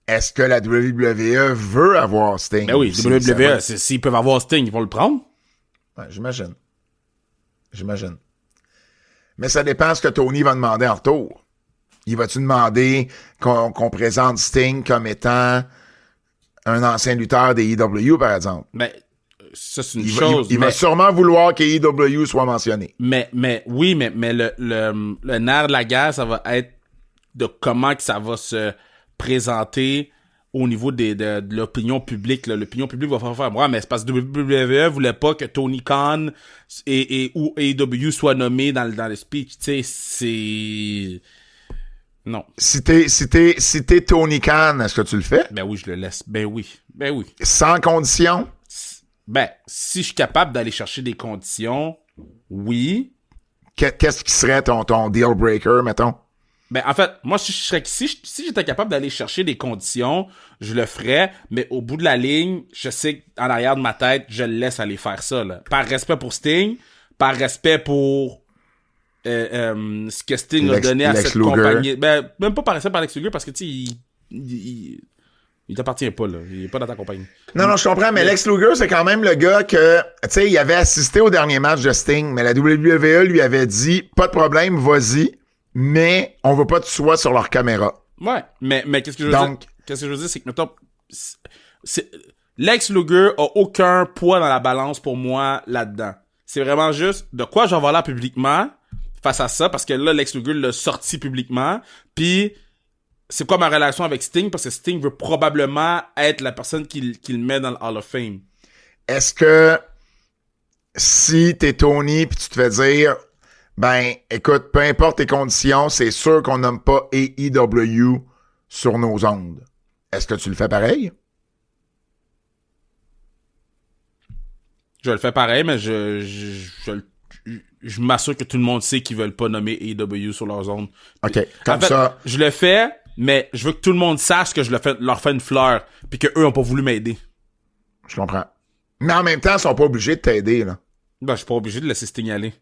Est-ce que la WWE veut avoir Sting?
Ben oui, WWE, s'ils peuvent avoir Sting, ils vont le prendre.
Ouais, j'imagine. Mais ça dépend de ce que Tony va demander en retour. Il va-tu demander qu'on présente Sting comme étant un ancien lutteur des EW, par exemple?
Ben, ça, c'est une chose.
Il va sûrement vouloir que EW soit mentionné.
Mais le nerf de la guerre, ça va être de comment que ça va se présenter au niveau de l'opinion publique. Là. L'opinion publique va faire ouais, mais c'est parce que WWE voulait pas que Tony Khan ou AEW soient nommés dans le speech. Tu sais, c'est... Non.
Si t'es Tony Khan, est-ce que tu le fais?
Ben oui, je le laisse. Ben oui.
Sans condition?
Ben, si je suis capable d'aller chercher des conditions, oui.
Qu'est-ce qui serait ton deal breaker, mettons?
Ben, en fait, moi, si j'étais capable d'aller chercher des conditions, je le ferais, mais au bout de la ligne, je sais qu'en arrière de ma tête, je le laisse aller faire ça, là. Par respect pour Sting, par respect pour ce que Sting a donné à cette compagnie. Ben, même pas par respect par Lex Luger, parce que, tu sais, il t'appartient pas, là. Il est pas dans ta compagnie.
Non, je comprends, mais Lex Luger, c'est quand même le gars que, tu sais, il avait assisté au dernier match de Sting, mais la WWE lui avait dit, pas de problème, vas-y, mais on veut pas que tu sois sur leur caméra.
Ouais, mais qu'est-ce que je veux dire? Qu'est-ce que je veux dire, c'est que, mettons, Lex Luger a aucun poids dans la balance pour moi là-dedans. C'est vraiment juste de quoi j'en vais là publiquement face à ça, parce que là, Lex Luger l'a sorti publiquement, puis c'est quoi ma relation avec Sting, parce que Sting veut probablement être la personne qui le met dans le Hall of Fame.
Est-ce que si t'es Tony pis tu te fais dire, ben, écoute, peu importe tes conditions, c'est sûr qu'on nomme pas AEW sur nos ondes. Est-ce que tu le fais pareil?
Je le fais pareil, mais je m'assure que tout le monde sait qu'ils veulent pas nommer AEW sur leurs ondes.
OK, comme
en fait,
ça.
Je le fais, mais je veux que tout le monde sache que leur fais une fleur, puis que eux ont pas voulu m'aider.
Je comprends. Mais en même temps, ils sont pas obligés de t'aider, là.
Ben, je suis pas obligé de laisser Sting aller.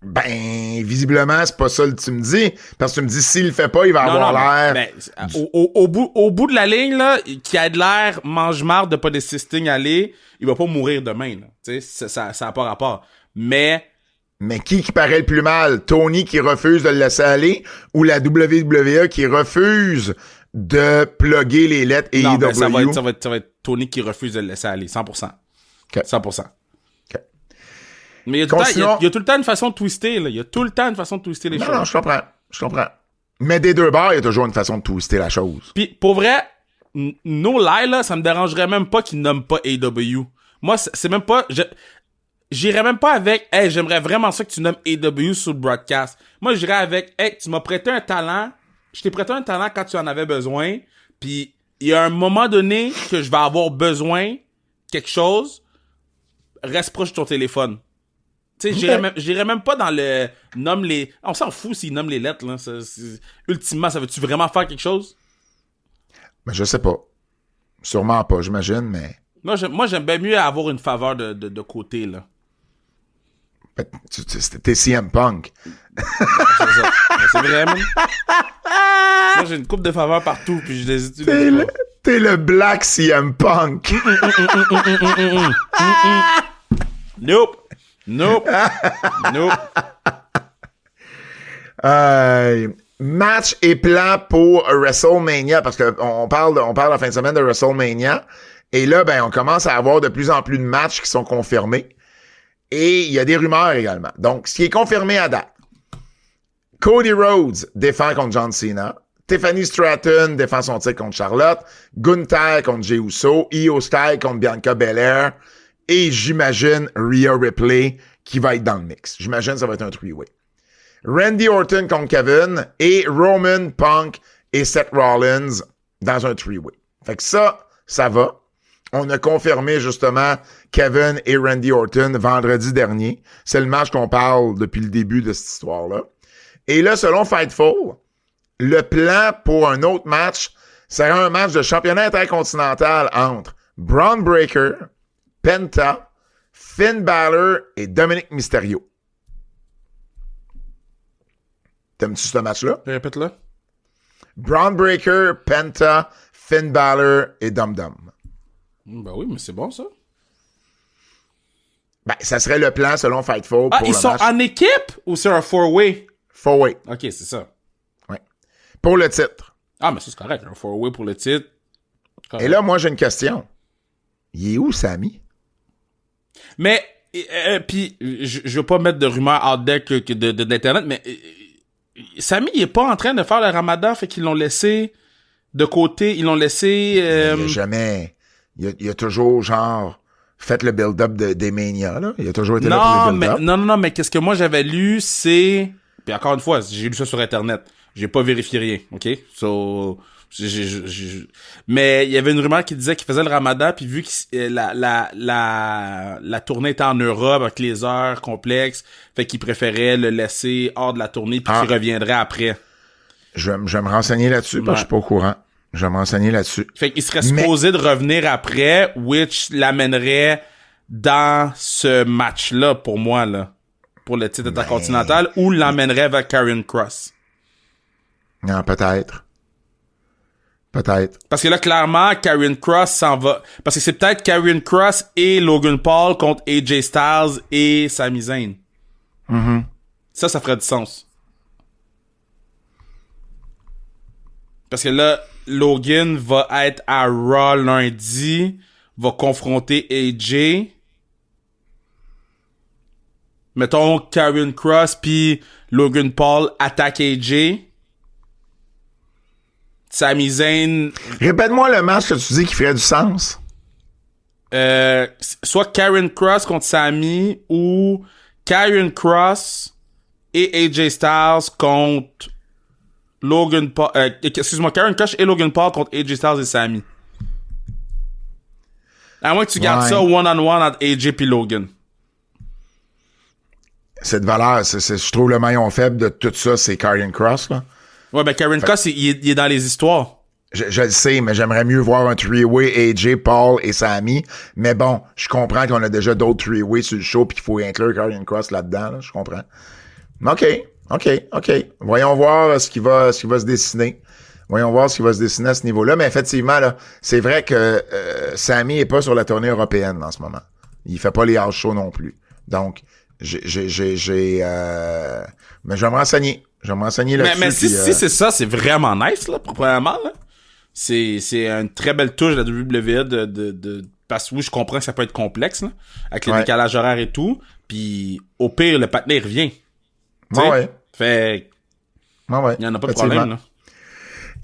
Ben, visiblement, c'est pas ça que tu me dis. Parce que tu me dis, s'il le fait pas, il va avoir l'air...
Ben, au bout de la ligne, là, qui a de l'air mange-marde de pas laisser Sting aller, il va pas mourir demain, là. Tu sais, ça a pas rapport. Mais
qui paraît le plus mal? Tony qui refuse de le laisser aller ou la WWE qui refuse de plugger les lettres AEW?
Non, ben, ça va être Tony qui refuse de le laisser aller, 100%.
Okay.
100%.
Okay.
Mais il y a tout le temps une façon de twister, là. Il y a tout le temps une façon de twister les choses.
Non, je comprends. Mais des deux bords, il y a toujours une façon de twister la chose.
Puis, pour vrai, no lie, là, ça me dérangerait même pas qu'ils nomment pas AEW. Moi, c'est même pas... J'irais même pas avec, hey, j'aimerais vraiment ça que tu nommes AEW sur le broadcast. Moi, j'irais avec, hey, tu m'as prêté un talent. Je t'ai prêté un talent quand tu en avais besoin. Puis, il y a un moment donné que je vais avoir besoin quelque chose. Reste proche de ton téléphone. Tu sais, j'irais même pas dans le nomme les... On s'en fout s'ils nomment les lettres, là. Ultimement, ça veut-tu vraiment faire quelque chose?
Ben, je sais pas. Sûrement pas, j'imagine, mais...
Moi, j'aime bien mieux avoir une faveur de côté, là.
T'es CM Punk.
C'est ça. C'est vrai, man. Moi, j'ai une coupe de faveurs partout, puis je les utilise.
T'es le Black CM Punk.
Nope.
Match et plan pour WrestleMania, parce que on parle la fin de semaine de WrestleMania. Et là, ben, on commence à avoir de plus en plus de matchs qui sont confirmés. Et il y a des rumeurs également. Donc, ce qui est confirmé à date. Cody Rhodes défend contre John Cena. Tiffany Stratton défend son titre contre Charlotte. Gunther contre Jey Uso. Io Sky contre Bianca Belair. Et j'imagine Rhea Ripley qui va être dans le mix. J'imagine que ça va être un three-way. Randy Orton contre Kevin. Et Roman, Punk et Seth Rollins dans un three-way. Fait que ça va. On a confirmé justement Kevin et Randy Orton vendredi dernier. C'est le match qu'on parle depuis le début de cette histoire-là. Et là, selon Fightful, le plan pour un autre match serait un match de championnat intercontinental entre Braun Breaker, Penta, Finn Balor et Dominic Mysterio. T'aimes-tu ce match-là?
Répète-le.
Braun Breaker, Penta, Finn Balor et Dum Dum.
Ben oui, mais c'est bon, ça.
Ben, ça serait le plan selon Fightful pour
ils
le
sont
match.
en équipe ou c'est un four-way?
Four-way.
OK, c'est ça.
Ouais. Pour le titre.
Ah, mais ça, c'est correct. Un four-way pour le titre.
Et là, moi, j'ai une question. Il est où, Sami?
Mais, puis, je veux pas mettre de rumeurs out there d'Internet, mais Sami, il est pas en train de faire le ramadan, fait qu'ils l'ont laissé de côté, ils l'ont laissé...
Il a jamais... Il a toujours, genre, fait le build-up des Mania, là. Il a toujours été là pour les build-up.
Non, mais qu'est-ce que moi j'avais lu, c'est... Puis encore une fois, j'ai lu ça sur Internet. J'ai pas vérifié rien, OK? So... Mais il y avait une rumeur qui disait qu'il faisait le ramadan, puis vu que la tournée était en Europe avec les heures complexes, fait qu'il préférait le laisser hors de la tournée, puis qu'il reviendrait après.
Je vais me renseigner là-dessus, parce que je suis pas au courant. Je vais me renseigner là-dessus.
Fait qu'il serait supposé de revenir après, which l'amènerait dans ce match-là, pour moi, là. Pour le titre intercontinental, ou l'emmènerait vers Karrion Kross.
Non, peut-être. Peut-être.
Parce que là, clairement, Karrion Kross s'en va. Parce que c'est peut-être Karrion Kross et Logan Paul contre AJ Styles et Sami Zayn.
Mm-hmm.
Ça ferait du sens. Parce que là, Logan va être à Raw lundi, va confronter AJ. Mettons, Karrion Kross puis Logan Paul attaque AJ. Sami Zayn...
Répète-moi le match que tu dis qui ferait du sens.
Soit Karrion Kross contre Sami ou Karrion Kross et AJ Styles contre Logan Paul... excuse-moi, Karrion Kross et Logan Paul contre AJ Styles et Sami. À moins que tu gardes ça one-on-one entre AJ puis Logan.
Cette valeur, je trouve le maillon faible de tout ça, c'est Karrion Kross, là.
Ouais, ben Karrion Kross, il est dans les histoires.
Je le sais, mais j'aimerais mieux voir un three-way AJ, Paul et Sami. Mais bon, je comprends qu'on a déjà d'autres three-way sur le show pis qu'il faut inclure Karrion Kross là-dedans, là, je comprends. OK. Voyons voir ce qui va se dessiner. Voyons voir ce qui va se dessiner à ce niveau-là. Mais effectivement, là, c'est vrai que Sami est pas sur la tournée européenne en ce moment. Il fait pas les house shows non plus. Donc, mais je vais me renseigner. Là-dessus.
Mais si c'est ça, c'est vraiment nice, là, premièrement, là. C'est une très belle touche de la WWE parce que oui, je comprends que ça peut être complexe, là, avec le décalage horaire et tout. Puis, au pire, le patiné revient.
Ouais.
Fait, il y en a pas de problème, là.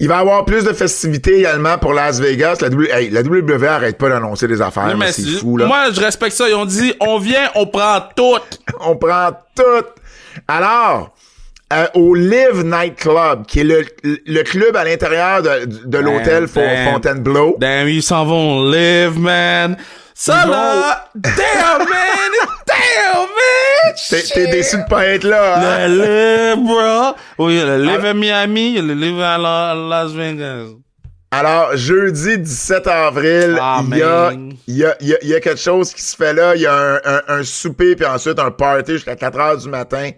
Il va y avoir plus de festivités également pour Las Vegas. La WWE arrête pas d'annoncer des affaires, mais c'est fou, là.
Moi, je respecte ça. Ils ont dit, on vient, on prend tout.
On prend tout. Alors, au Live Night Club, qui est le club à l'intérieur de l'hôtel Fontainebleau.
Damn, ils s'en vont live, man. Ça là! Damn, man! Damn, man!
T'es déçu de pas être là, hein?
Le live, bro! Oui, le live à Miami, le live à Las Vegas.
Alors, jeudi 17 avril, il y a quelque chose qui se fait là. Il y a un souper, puis ensuite un party jusqu'à 4 heures du matin.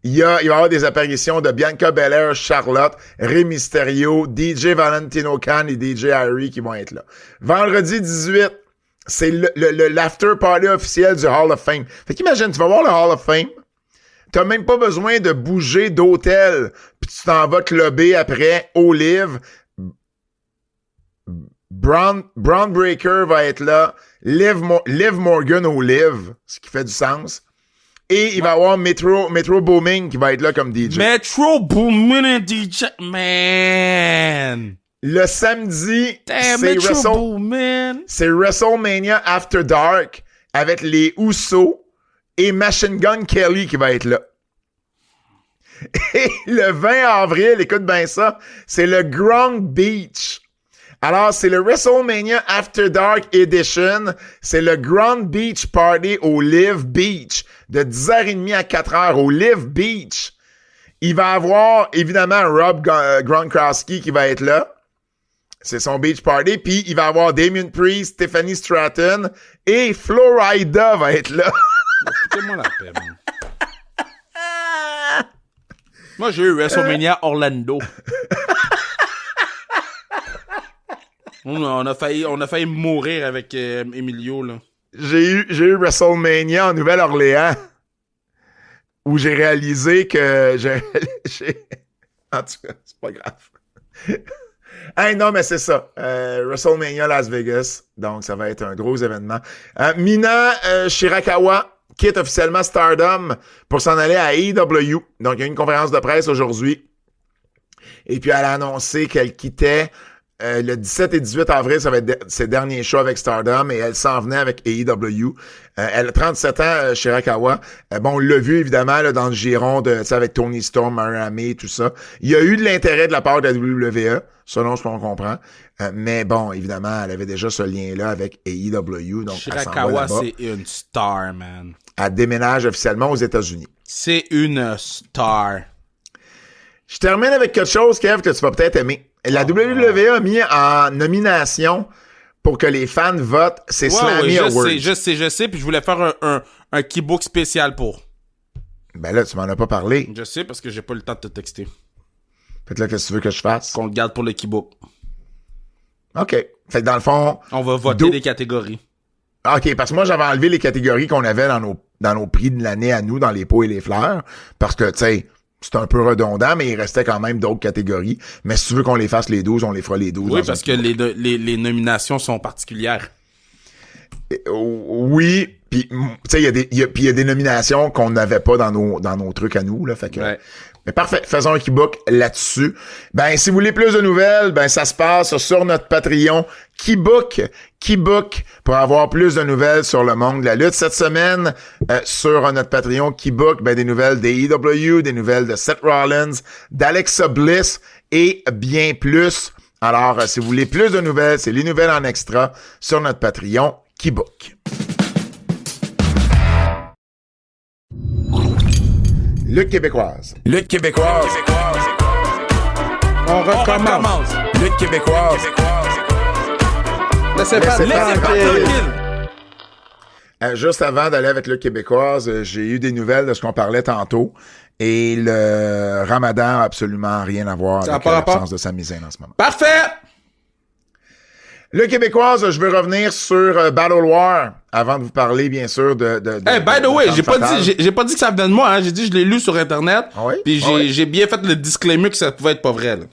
Il va y avoir des apparitions de Bianca Belair, Charlotte, Rey Mysterio, DJ Valentino Khan et DJ Harry qui vont être là. Vendredi 18, c'est l'after party officiel du Hall of Fame. Fait qu'imagine, tu vas voir le Hall of Fame, t'as même pas besoin de bouger d'hôtel, puis tu t'en vas clubber après au Live. Braun Breaker va être là, Liv Morgan au Live, ce qui fait du sens. Et il va y avoir Metro Booming qui va être là comme DJ.
Metro Booming et DJ, man!
Le samedi, c'est WrestleMania After Dark avec les Usos et Machine Gun Kelly qui va être là. Et le 20 avril, écoute bien ça, c'est le Gronk Beach Alors, c'est le WrestleMania After Dark Edition. C'est le Grand Beach Party au Live Beach de 10h30 à 4h au Live Beach. Il va avoir, évidemment, Rob Gronkowski qui va être là. C'est son beach party. Puis, il va avoir Damien Priest, Stephanie Stratton et Flo Rida va être là.
Foutez-moi la paix, man. Moi, j'ai eu WrestleMania Orlando. On a failli mourir avec Emilio, là.
J'ai eu WrestleMania en Nouvelle-Orléans où j'ai réalisé que En tout cas, c'est pas grave. Hey, non, mais c'est ça. WrestleMania Las Vegas. Donc, ça va être un gros événement. Mina Shirakawa quitte officiellement Stardom pour s'en aller à AEW. Donc, il y a eu une conférence de presse aujourd'hui. Et puis, elle a annoncé qu'elle quittait le 17 et 18 avril. Ça va être ses derniers shows avec Stardom. Et elle s'en venait avec AEW. Elle a 37 ans, Shirakawa. Bon, on l'a vu, évidemment, là, dans le giron de, tu sais, avec Tony Storm, Miami, tout ça. Il y a eu de l'intérêt de la part de la WWE, selon ce qu'on comprend. Mais bon, évidemment, elle avait déjà ce lien-là avec AEW. Donc,
Shirakawa, c'est une star, man.
Elle déménage officiellement aux États-Unis.
C'est une star.
Je termine avec quelque chose, Kev, que tu vas peut-être aimer. La WWE a mis en nomination pour que les fans votent, c'est Slammy Awards.
Je sais, puis je voulais faire un keybook spécial pour.
Ben là, tu m'en as pas parlé.
Je sais, parce que j'ai pas le temps de te texter.
Fait que là, qu'est-ce que tu veux que je fasse?
Qu'on le garde pour le keybook.
OK. Fait que dans le fond...
On va voter des catégories.
OK, parce que moi, j'avais enlevé les catégories qu'on avait dans nos prix de l'année à nous, dans les pots et les fleurs, parce que, tu sais, c'est un peu redondant, mais il restait quand même d'autres catégories. Mais si tu veux qu'on les fasse les 12, on les fera les 12.
Oui, parce que les nominations sont particulières.
Oui, puis tu sais, il y a des nominations qu'on n'avait pas dans nos trucs à nous, là, fait que...
Ouais.
Mais parfait, faisons un keybook là-dessus. Ben, si vous voulez plus de nouvelles, ben, ça se passe sur notre Patreon Keybook, pour avoir plus de nouvelles sur le monde de la lutte. Cette semaine, sur notre Patreon Keybook, ben, des nouvelles d'AEW, des nouvelles de Seth Rollins, d'Alexa Bliss et bien plus. Alors, si vous voulez plus de nouvelles, c'est les nouvelles en extra sur notre Patreon Keybook. Lutte québécoise.
Lutte québécoise.
On recommence.
Lutte québécoise.
Laissez pas tranquille.
Juste avant d'aller avec Lutte québécoise, j'ai eu des nouvelles de ce qu'on parlait tantôt. Et le Ramadan a absolument rien à voir avec l'absence de Sami Zayn en ce moment.
Parfait!
Le québécoise, je veux revenir sur Battle War avant de vous parler, bien sûr, de
Hey, by the way, j'ai pas dit que ça venait de moi, hein. J'ai dit que je l'ai lu sur Internet.
Ah oui?
Puis j'ai bien fait le disclaimer que ça pouvait être pas vrai, là.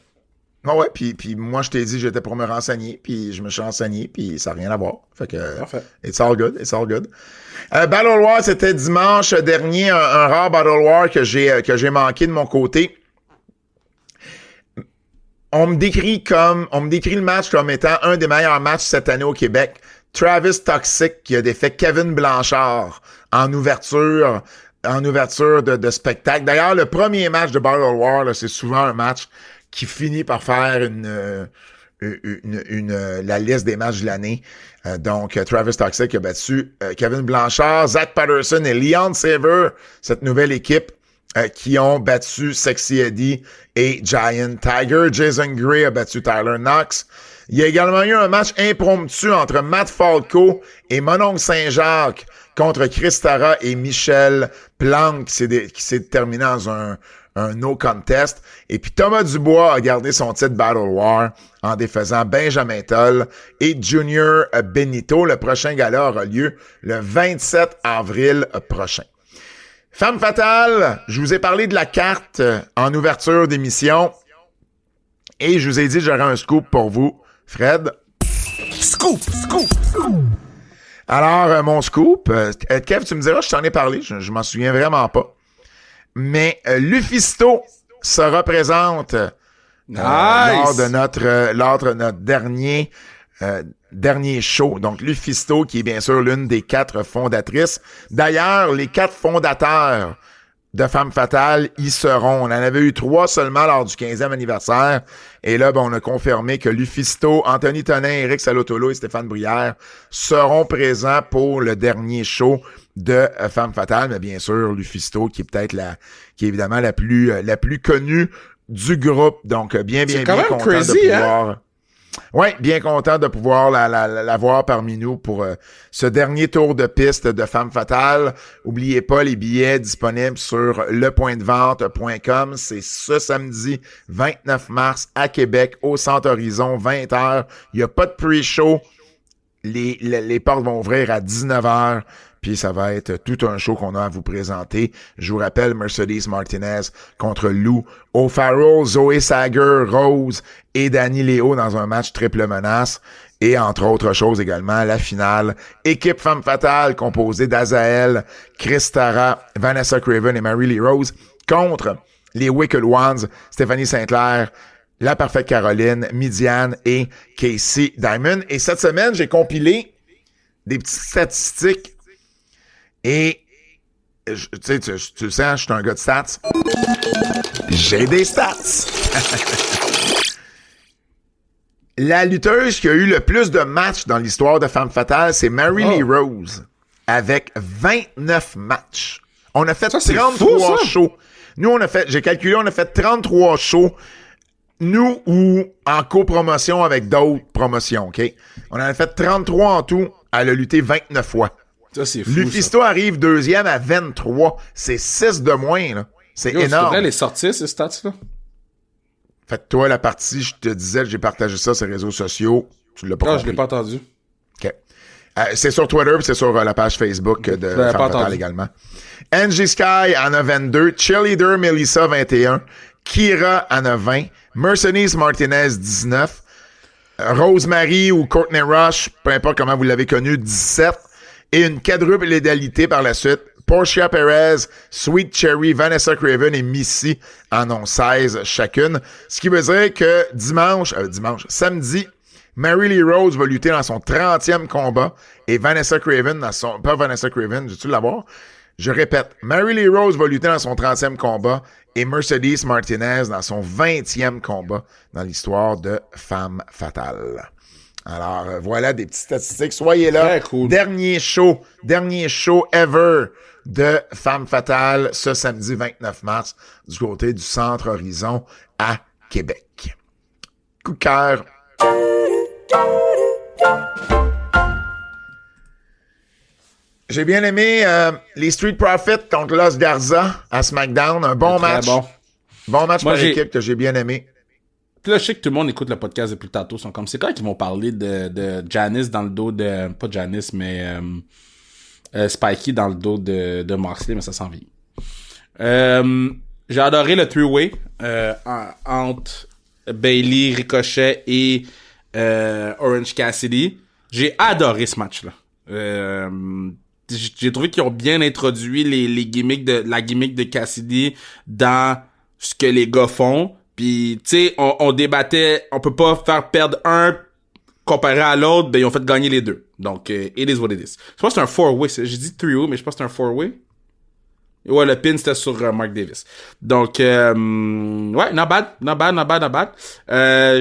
Ah ouais, puis moi, je t'ai dit que j'étais pour me renseigner, puis je me suis renseigné, puis ça n'a rien à voir. Fait que,
Parfait.
It's all good. Battle War, c'était dimanche dernier, un rare Battle War que j'ai manqué de mon côté. On me décrit le match comme étant un des meilleurs matchs cette année au Québec. Travis Toxic qui a défait Kevin Blanchard en ouverture de spectacle. D'ailleurs, le premier match de Battle War, là, c'est souvent un match qui finit par faire la liste des matchs de l'année. Donc, Travis Toxic a battu Kevin Blanchard, Zach Patterson et Leon Saver, cette nouvelle équipe qui ont battu Sexy Eddie et Giant Tiger. Jason Gray a battu Tyler Knox. Il y a également eu un match impromptu entre Matt Falco et Mononcle Saint-Jacques contre Chris Tara et Michel Plante qui s'est terminé dans un no contest. Et puis Thomas Dubois a gardé son titre Battle War en défaisant Benjamin Toll et Junior Benito. Le prochain gala aura lieu le 27 avril prochain. Femme fatale, je vous ai parlé de la carte en ouverture d'émission et je vous ai dit que j'aurais un scoop pour vous. Fred?
Scoop.
Alors, mon scoop, Kev, tu me diras, je t'en ai parlé, je m'en souviens vraiment pas. Mais Lufisto se représente lors de notre dernier show. Donc, Lufisto, qui est bien sûr l'une des 4 fondatrices. D'ailleurs, les 4 fondateurs de Femme Fatale, ils seront. On en avait eu 3 seulement lors du 15e anniversaire. Et là, on a confirmé que Lufisto, Anthony Tonin, Éric Salotolo et Stéphane Bruyère seront présents pour le dernier show de Femme Fatale. Mais bien sûr, Lufisto, qui est peut-être qui est évidemment la plus connue du groupe. Donc, bien content
crazy,
de pouvoir... Ouais, bien content de pouvoir la voir parmi nous pour ce dernier tour de piste de Femme Fatale. Oubliez pas les billets disponibles sur lepointdevente.com. C'est ce samedi 29 mars à Québec, au Centre Horizon, 20h. Il n'y a pas de pre-show. Les portes vont ouvrir à 19h. Puis ça va être tout un show qu'on a à vous présenter. Je vous rappelle, Mercedes Martinez contre Lou O'Farrell, Zoé Sager, Rose et Dani Léo dans un match triple menace. Et entre autres choses également, la finale. Équipe Femme Fatale composée d'Azael, Chris Tara, Vanessa Craven et Mary Lee Rose contre les Wicked Ones, Stéphanie Saint-Clair, La Parfaite Caroline, Midian et Casey Diamond. Et cette semaine, j'ai compilé des petites statistiques. Et, tu sais, tu le sens, je suis un gars de stats. J'ai des stats. La lutteuse qui a eu le plus de matchs dans l'histoire de Femme Fatale, c'est Mary Lee Rose, avec 29 matchs. On a fait 33 shows. Nous, j'ai calculé, on a fait 33 shows. Nous, ou en copromotion avec d'autres promotions, OK? On en a fait 33 en tout. Elle a lutté 29 fois.
Ça, c'est fou,
Lufisto arrive deuxième à 23. C'est 6 de moins, là. C'est énorme.
Tu devrais les sortir, ces stats-là?
Fait toi, la partie, je te disais, j'ai partagé ça sur les réseaux sociaux. Tu l'as pas compris.
Non, je l'ai pas entendu.
OK. C'est sur Twitter, puis c'est sur la page Facebook de Femme Fatale également. Angie Sky en a 22. Cheerleader Melissa, 21. Kira en a 20. Mercedes Martinez, 19. Rosemary ou Courtney Rush, peu importe comment vous l'avez connu, 17. Et une quadruple égalité par la suite. Portia Perez, Sweet Cherry, Vanessa Craven et Missy en ont 16 chacune. Ce qui veut dire que samedi, Mary Lee Rose va lutter dans son 30e combat et Vanessa Craven pas Vanessa Craven, veux-tu l'avoir? Je répète, Mary Lee Rose va lutter dans son 30e combat et Mercedes Martinez dans son 20e combat dans l'histoire de Femme Fatale. Alors, voilà des petites statistiques. Soyez là.
Très cool.
Dernier show ever de Femme Fatale ce samedi 29 mars du côté du Centre Horizon à Québec. Coup de cœur. J'ai bien aimé les Street Profits contre Los Garza à SmackDown. Un bon match. Bon match par l'équipe que j'ai bien aimé.
Puis là, je sais que tout le monde écoute le podcast depuis tantôt. Ils sont comme, c'est quand qu'ils vont parler de Janice dans le dos de... Pas Janice, mais Spikey dans le dos de Moxley, mais ça s'en vient. J'ai adoré le three-way entre Bayley, Ricochet et Orange Cassidy. J'ai adoré ce match-là. J'ai trouvé qu'ils ont bien introduit la gimmick de Cassidy dans ce que les gars font. Puis, tu sais, on débattait, on peut pas faire perdre un comparé à l'autre, ben ils ont fait gagner les deux. Donc, it is what it is. Je pense que c'est un four-way. J'ai dit three-way, mais je pense que c'est un four-way. Ouais, le pin, c'était sur Mark Davis. Donc, ouais, not bad.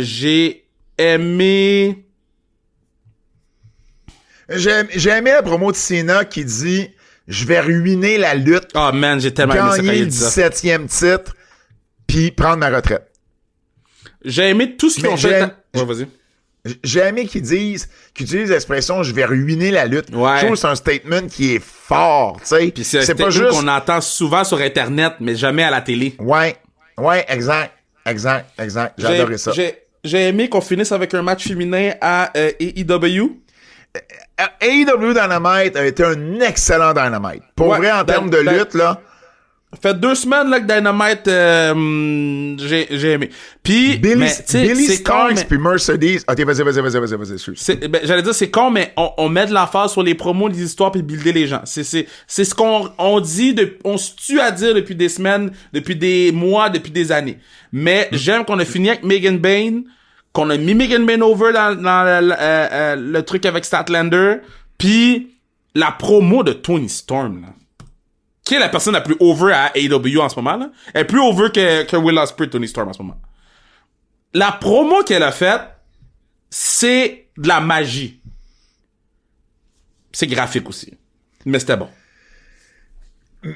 J'ai aimé...
J'ai aimé la promo de Cena qui dit « Je vais ruiner la lutte.
Oh man, j'ai tellement aimé ça quand
gagner
il
le
dit ça.
17e titre, puis prendre ma retraite. »
J'ai aimé tout ce qu'ils ont fait. Ouais, vas-y.
J'ai aimé qu'ils utilisent l'expression « je vais ruiner la lutte ».
Ouais.
Je trouve que c'est un statement qui est fort, tu sais.
Puis c'est pas juste qu'on entend souvent sur Internet, mais jamais à la télé.
Ouais, exact. J'ai adoré ça.
J'ai aimé qu'on finisse avec un match féminin à AEW.
AEW Dynamite a été un excellent Dynamite. Pour vrai, en termes de lutte, là...
Fait 2 semaines là que Dynamite j'ai aimé. Puis
Billy Starks puis Mercedes. OK, vas-y.
J'allais dire c'est con mais on met de l'emphase sur les promos, les histoires puis builder les gens. C'est ce qu'on dit on se tue à dire depuis des semaines, depuis des mois, depuis des années. Mais j'aime qu'on a fini avec Megan Bayne, qu'on a mis Megan Bayne over dans le truc avec Statlander, puis la promo de Toni Storm là. qui est la personne la plus over à AEW en ce moment, là. Elle est plus over que Will Ospreay, Tony Storm en ce moment. La promo qu'elle a faite, c'est de la magie. C'est graphique aussi. Mais c'était bon.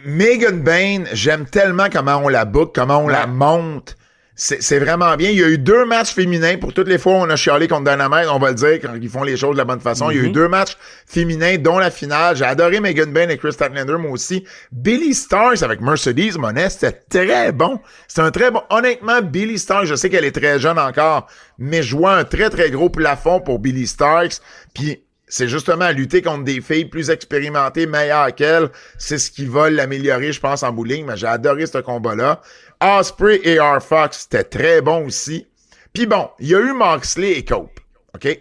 Megan Bayne, j'aime tellement comment on la book, comment on la monte. C'est vraiment bien. Il y a eu 2 matchs féminins. Pour toutes les fois où on a chialé contre Dynamite, on va le dire, quand ils font les choses de la bonne façon. Il y a eu 2 matchs féminins, dont la finale. J'ai adoré Megan Bayne et Chris Statlander, moi aussi. Billy Starks avec Mercedes Moné, c'était très bon. C'est un très bon... Honnêtement, Billy Starks, je sais qu'elle est très jeune encore, mais je vois un très, très gros plafond pour Billy Starks. Puis c'est justement lutter contre des filles plus expérimentées, meilleures qu'elle. C'est ce qui va l'améliorer, je pense, en bowling. Mais j'ai adoré ce combat-là. Ospreay et R-Fox, c'était très bon aussi. Puis bon, il y a eu Moxley et Cope. OK?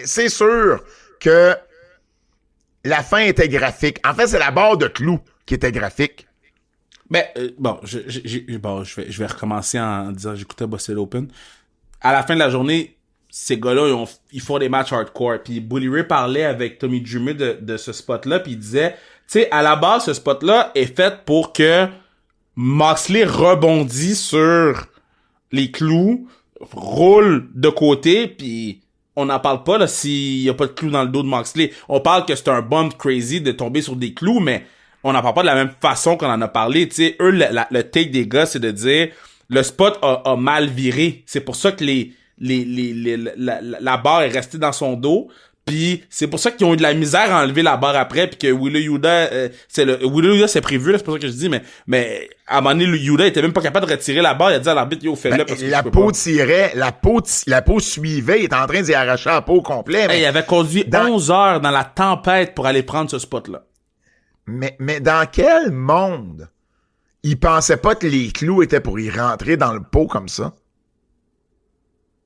C'est sûr que la fin était graphique. En fait, c'est la barre de clous qui était graphique.
Ben, bon, je vais recommencer en disant j'écoutais Busted Open. À la fin de la journée, ces gars-là, ils font des matchs hardcore. Puis Bully Ray parlait avec Tommy Dreamer de ce spot-là, puis il disait, tu sais, à la base, ce spot-là est fait pour que Moxley rebondit sur les clous, roule de côté, puis on n'en parle pas là s'il y a pas de clous dans le dos de Moxley. On parle que c'est un bump crazy de tomber sur des clous, mais on n'en parle pas de la même façon qu'on en a parlé. Tu sais, eux, le take des gars, c'est de dire le spot a mal viré. C'est pour ça que la barre est restée dans son dos. Puis c'est pour ça qu'ils ont eu de la misère à enlever la barre après, puis que Wheeler Yuta, Wheeler Yuta c'est prévu là, c'est pas ça que je dis, mais à un moment donné, Yuta était même pas capable de retirer la barre, il a dit à l'arbitre, yo, fais-le parce que
la peau tirait, la peau suivait, il était en train d'y arracher la peau au complet. Mais
il avait conduit 11 heures dans la tempête pour aller prendre ce spot-là.
Mais dans quel monde il pensait pas que les clous étaient pour y rentrer dans le pot comme ça?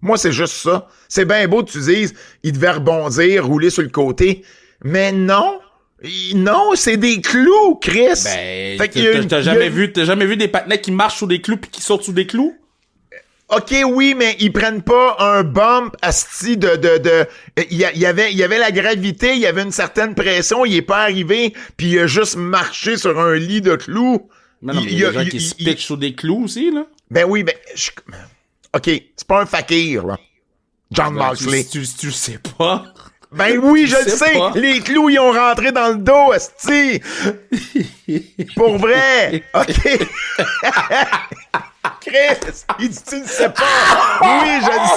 Moi, c'est juste ça. C'est bien beau que tu dises, il devait rebondir, rouler sur le côté. Mais non. Non, c'est des clous, Chris.
Ben, t'as jamais vu des patinets qui marchent sous des clous puis qui sautent sous des clous?
OK, oui, mais ils prennent pas un bump asti il y avait la gravité, il y avait une certaine pression, il est pas arrivé, puis il a juste marché sur un lit de clous.
Mais non, il y a des gens qui se pitchent sous des clous aussi, là.
Ben oui, ben... OK, c'est pas un fakir, là. John Moxley.
Tu le sais pas.
Ben oui, je le sais.
Pas.
Les clous, ils ont rentré dans le dos, esti. Pour vrai. OK. Chris, il dit, tu le sais pas. Oui, je le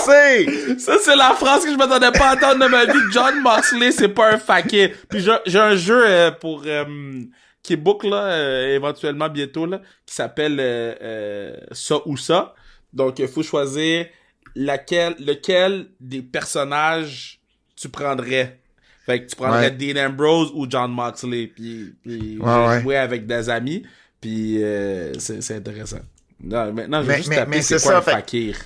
sais.
Ça, c'est la phrase que je m'attendais pas à entendre de ma vie. John Moxley, c'est pas un fakir. Puis j'ai un jeu pour... qui est book, là, éventuellement bientôt, là, qui s'appelle Ça ou Ça. Donc, il faut choisir lequel des personnages tu prendrais. Fait que tu prendrais Dean Ambrose ou John Moxley. Puis j'ai joué avec des amis. Puis c'est intéressant. Non, maintenant, je vais juste taper c'est quoi un fakir.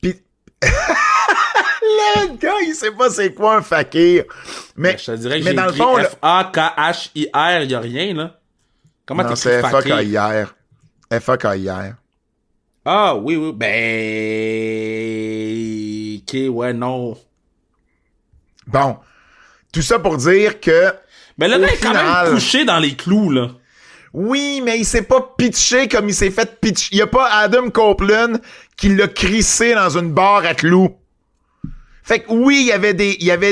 Puis... Le gars, il sait pas c'est quoi un fakir. Mais
je te dirais que
mais
j'ai
dans le
écrit
fond,
F-A-K-H-I-R, il y a rien, là. Comment
non,
t'écris fakir?
c'est F-A-K-I-R. F-A-K-I-R.
Ah, oui. Ben... OK, ouais, non.
Bon. Tout ça pour dire que...
Mais là, il est quand même couché dans les clous, là.
Oui, mais il s'est pas pitché comme il s'est fait pitcher. Il y a pas Adam Copeland qui l'a crissé dans une barre à clous. Fait que oui, il y avait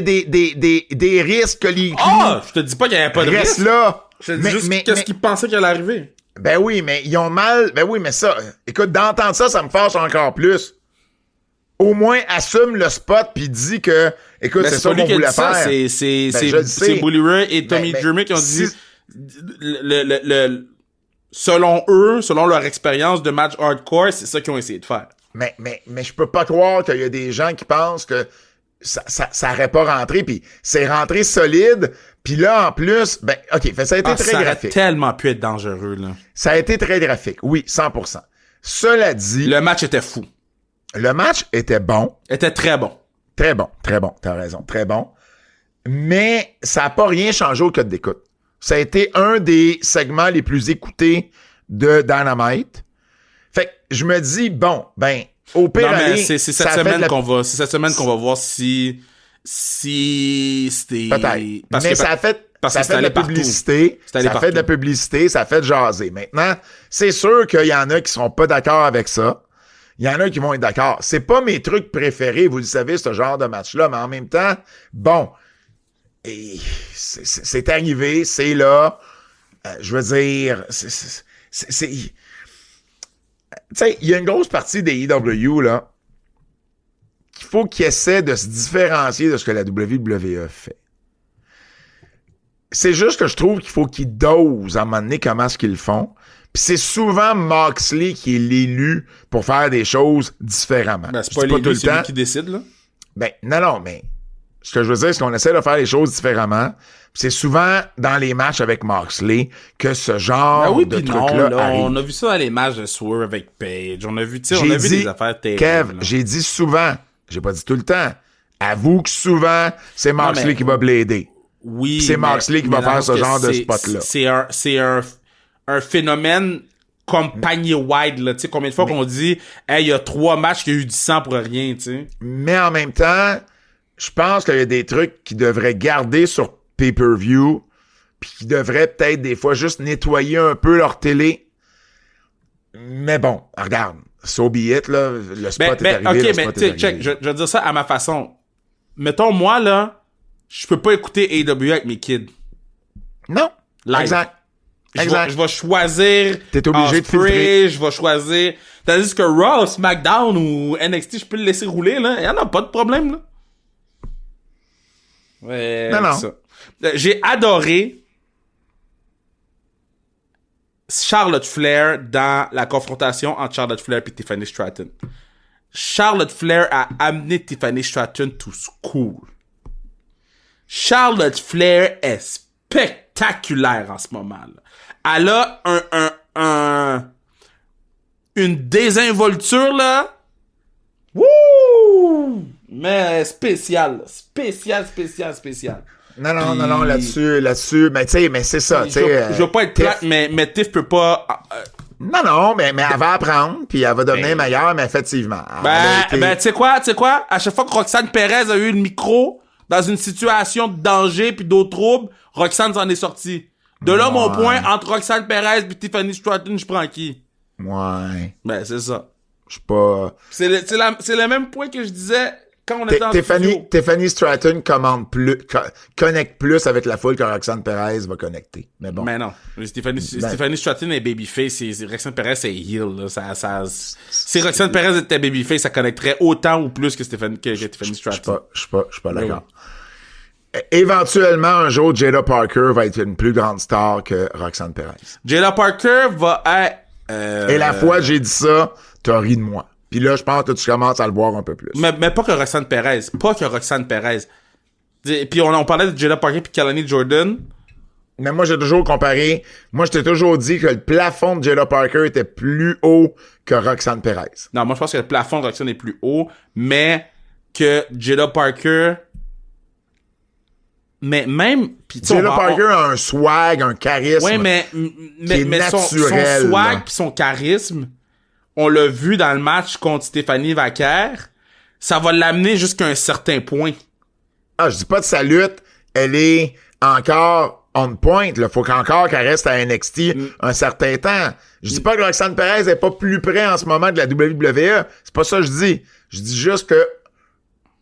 des risques que les clous...
Ah! Je te dis pas qu'il y avait pas de risque.
Là.
Je te dis juste qu'est-ce qu'ils pensaient qu'elle allait arriver.
Ben oui, mais ils ont mal... Ben oui, mais ça... Écoute, d'entendre ça, ça me fâche encore plus. Au moins, assume le spot pis dis que... Écoute, c'est ça qu'on voulait faire.
C'est Bully Ray et Tommy Dreamer qui ont dit... Selon eux, selon leur expérience de match hardcore, c'est ça qu'ils ont essayé de faire.
Mais je peux pas croire qu'il y a des gens qui pensent que ça aurait pas rentré, puis c'est rentré solide, puis là, en plus, ben, OK, ça a été très
ça
graphique.
Ça aurait tellement pu être dangereux, là.
Ça a été très graphique, oui, 100%. Cela dit...
Le match était fou.
Le match était bon.
Était très bon.
Très bon, t'as raison, très bon. Mais ça a pas rien changé au code d'écoute. Ça a été un des segments les plus écoutés de Dynamite. Fait que je me dis, bon, ben, au pire,
c'est cette semaine qu'on va voir si c'était...
Peut-être. Mais ça a fait...
Parce
ça
que c'est
fait de la
allé partout.
publicité,
C'est allé
ça fait de la
partout.
publicité, ça fait de jaser. Maintenant, c'est sûr qu'il y en a qui seront pas d'accord avec ça. Il y en a qui vont être d'accord. C'est pas mes trucs préférés, vous le savez, ce genre de match-là, mais en même temps, bon, et c'est arrivé, c'est là. Je veux dire, tu sais, il y a une grosse partie des EW, là, qu'il faut qu'ils essaient de se différencier de ce que la WWE fait. C'est juste que je trouve qu'il faut qu'ils dosent à un moment donné comment est-ce qu'ils le font. Puis c'est souvent Moxley qui est l'élu pour faire des choses différemment.
Ben, c'est
Je
pas
dis
lui,
tout le
c'est lui
temps.
qui décide, là.
Ben, non, mais ce que je veux dire, c'est qu'on essaie de faire les choses différemment. Puis c'est souvent dans les matchs avec Moxley que ce genre
Ben oui,
de
puis
truc-là
non, là,
arrive.
on a vu ça dans les matchs de Swerve avec Page. On a vu, tu sais, on
J'ai
a vu
dit,
des affaires terribles.
Kev,
là.
j'ai dit souvent, j'ai pas dit tout le temps. Avoue que souvent, c'est Moxley
mais-
qui va blader.
Oui,
c'est Moxley qui va faire ce genre de spot-là.
C'est un phénomène compagnie-wide, là. Tu sais, combien de fois qu'on dit, hey, il y a 3 matchs qui a eu du sang pour rien, tu sais.
Mais en même temps, je pense qu'il y a des trucs qui devraient garder sur pay-per-view, puis qui devraient peut-être des fois juste nettoyer un peu leur télé. Mais bon, regarde, so be it, là, le spot est arrivé,
ok,
le
mais
spot
tu sais,
est
check,
arrivé.
je vais dire ça à ma façon. Mettons, moi, là, je peux pas écouter AEW avec mes kids.
Non,
Live.
exact. Exact.
Je vais choisir.
T'es obligé de
Osprey,
filtrer.
Je vais choisir. Tandis que Raw, SmackDown ou NXT, je peux le laisser rouler, là. Y en a pas de problème, là. Ouais.
Non.
Ça. J'ai adoré Charlotte Flair dans la confrontation entre Charlotte Flair et Tiffany Stratton. Charlotte Flair a amené Tiffany Stratton to school. Charlotte Flair est spectaculaire en ce moment, là. Elle a une désinvolture, là. Wouh! Mais spécial. Spécial.
Non, là-dessus, mais tu sais, mais c'est ça, tu sais.
Je veux pas être plate, mais Tiff peut pas...
Non, mais elle va apprendre, puis elle va devenir meilleure, mais effectivement. Elle a été-
tu sais quoi? À chaque fois que Roxane Perez a eu le micro dans une situation de danger puis d'autres troubles, Roxane s'en est sortie. De là, mon point, entre Roxane Perez et Tiffany Stratton, je prends qui?
Ouais,
Ben, c'est ça.
je suis pas...
C'est le même point que je disais quand on était en studio.
Tiffany Stratton connecte plus avec la foule que Roxane Perez va connecter. Mais bon.
Mais non. Tiffany Stratton est babyface, Roxane Perez est heel, là. Si Roxane Perez était babyface, ça connecterait autant ou plus que Tiffany Stratton.
Je suis pas d'accord. Éventuellement, un jour, Jada Parker va être une plus grande star que Roxane Perez.
Jada Parker va être...
Et la fois que j'ai dit ça, t'as ri de moi. Puis là, je pense que tu commences à le voir un peu plus.
Mais pas que Roxane Perez. Puis on parlait de Jada Parker puis Kalani Jordan.
Mais moi, j'ai toujours comparé... Moi, je t'ai toujours dit que le plafond de Jada Parker était plus haut que Roxane Perez.
Non, moi, je pense que le plafond de Roxane est plus haut, mais que Jada Parker... Mais même... Pis,
Jada Parker a un swag, un charisme.
Ouais, mais son
naturel,
swag
là.
pis son charisme, on l'a vu dans le match contre Stéphanie Vaquer, ça va l'amener jusqu'à un certain point.
Ah, je dis pas de sa lutte, elle est encore on point, là. Faut qu'elle reste à NXT un certain temps. Je dis pas que Roxane Perez est pas plus près en ce moment de la WWE. C'est pas ça que je dis. Je dis juste que,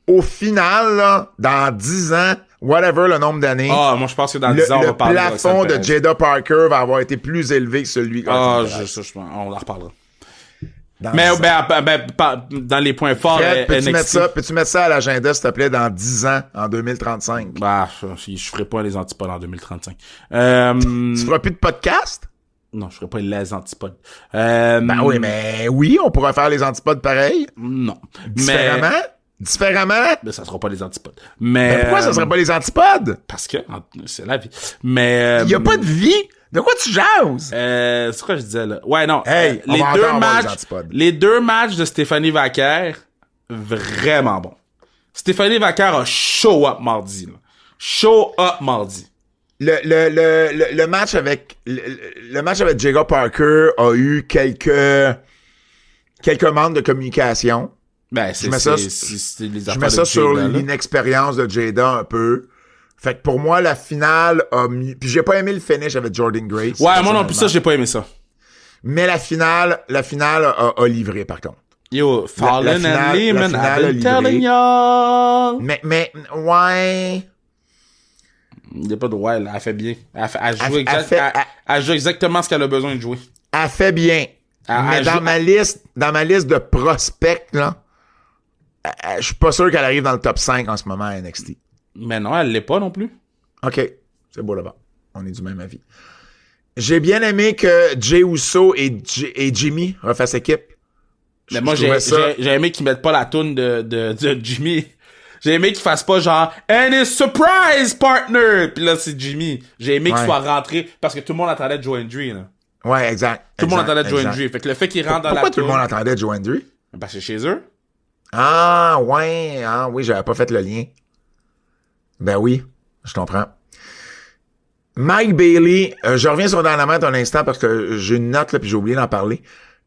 au final, là, dans 10 ans, whatever le nombre d'années,
Ah, moi, je pense que dans 10 ans, on va
le
parler de
plafond
Roxane
de
Perez.
Jada Parker va avoir été plus élevé que celui de
Ah,
Roxane Perez.
on en reparlera.
Dans
Mais
10 ans.
dans les points forts,
Fred,
NXT.
peux-tu mettre ça à l'agenda, s'il te plaît, dans 10 ans, en 2035?
Bah, je ferai pas les antipodes en 2035.
Tu feras plus de podcast?
Non, je ferai pas les antipodes.
Ben oui, mais oui, on pourra faire les antipodes pareil.
Non.
Différemment? Différemment?
Mais ça sera pas les antipodes. Mais
Pourquoi ça serait pas les antipodes?
Parce que c'est la vie. Mais
Il y a pas de vie? De quoi tu jases?
c'est quoi je disais là? Ouais, non.
Hey, on va encore avoir les antipodes.
Les 2 matchs de Stéphanie Vaquer, vraiment bon. Stéphanie Vaquer a show up mardi. Là. Show up mardi.
Le match avec le match avec Jada Parker a eu quelques manques de communication.
Ben,
Je mets ça sur
de
sur
Jada, là.
l'inexpérience de Jada un peu. Fait que pour moi, la finale a mis... Puis j'ai pas aimé le finish avec Jordan Grace.
Ouais, moi non plus, ça, j'ai pas aimé ça.
Mais la finale a livré, par contre.
Yo, Fallon and Lee, man,
finale a
I've been telling
livré.
y'all.
Mais, ouais...
Il y a pas de ouais, là, elle fait bien. Elle joue exactement ce qu'elle a besoin de jouer.
Elle fait bien. Mais dans ma liste de prospects, là, je suis pas sûr qu'elle arrive dans le top 5 en ce moment à NXT.
Mais non, elle l'est pas non plus.
OK. C'est beau là-bas. On est du même avis. J'ai bien aimé que Jey Uso et Jimmy refassent équipe.
Mais moi, j'ai aimé qu'ils mettent pas la toune de Jimmy. J'ai aimé qu'il fasse pas genre And it's surprise partner. Puis là c'est Jimmy. J'ai aimé qu'il soit rentré parce que tout le monde attendait Joe Hendry là.
Ouais, exact.
Tout le monde attendait Joe Hendry. Fait que le fait qu'il rentre dans la
Pourquoi tout le monde attendait Joe Hendry?
Parce que c'est chez eux.
Ah, ouais. Ah, oui, j'avais pas fait le lien. Ben oui, je comprends. Mike Bailey, je reviens sur Dynamite un instant parce que j'ai une note là puis j'ai oublié d'en parler.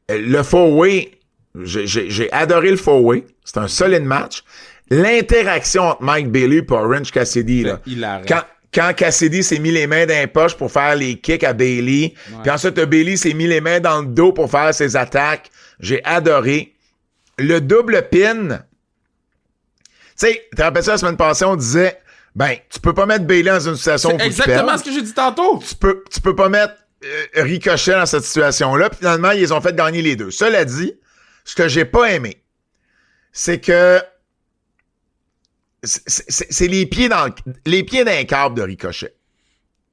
Le four-way, j'ai adoré le four-way. C'est un solide match. L'interaction entre Mike Bailey et Orange Cassidy, là. Quand Cassidy s'est mis les mains dans les poches pour faire les kicks à Bailey, puis ensuite Bailey s'est mis les mains dans le dos pour faire ses attaques, j'ai adoré. Le double pin, tu sais, tu te rappelles ça la semaine passée, on disait, ben, tu peux pas mettre Bailey dans une situation où
c'est exactement ce que j'ai dit tantôt.
Tu peux pas mettre Ricochet dans cette situation-là, puis finalement, ils ont fait gagner les deux. Cela dit, ce que j'ai pas aimé, c'est que c'est les pieds dans un câble de Ricochet.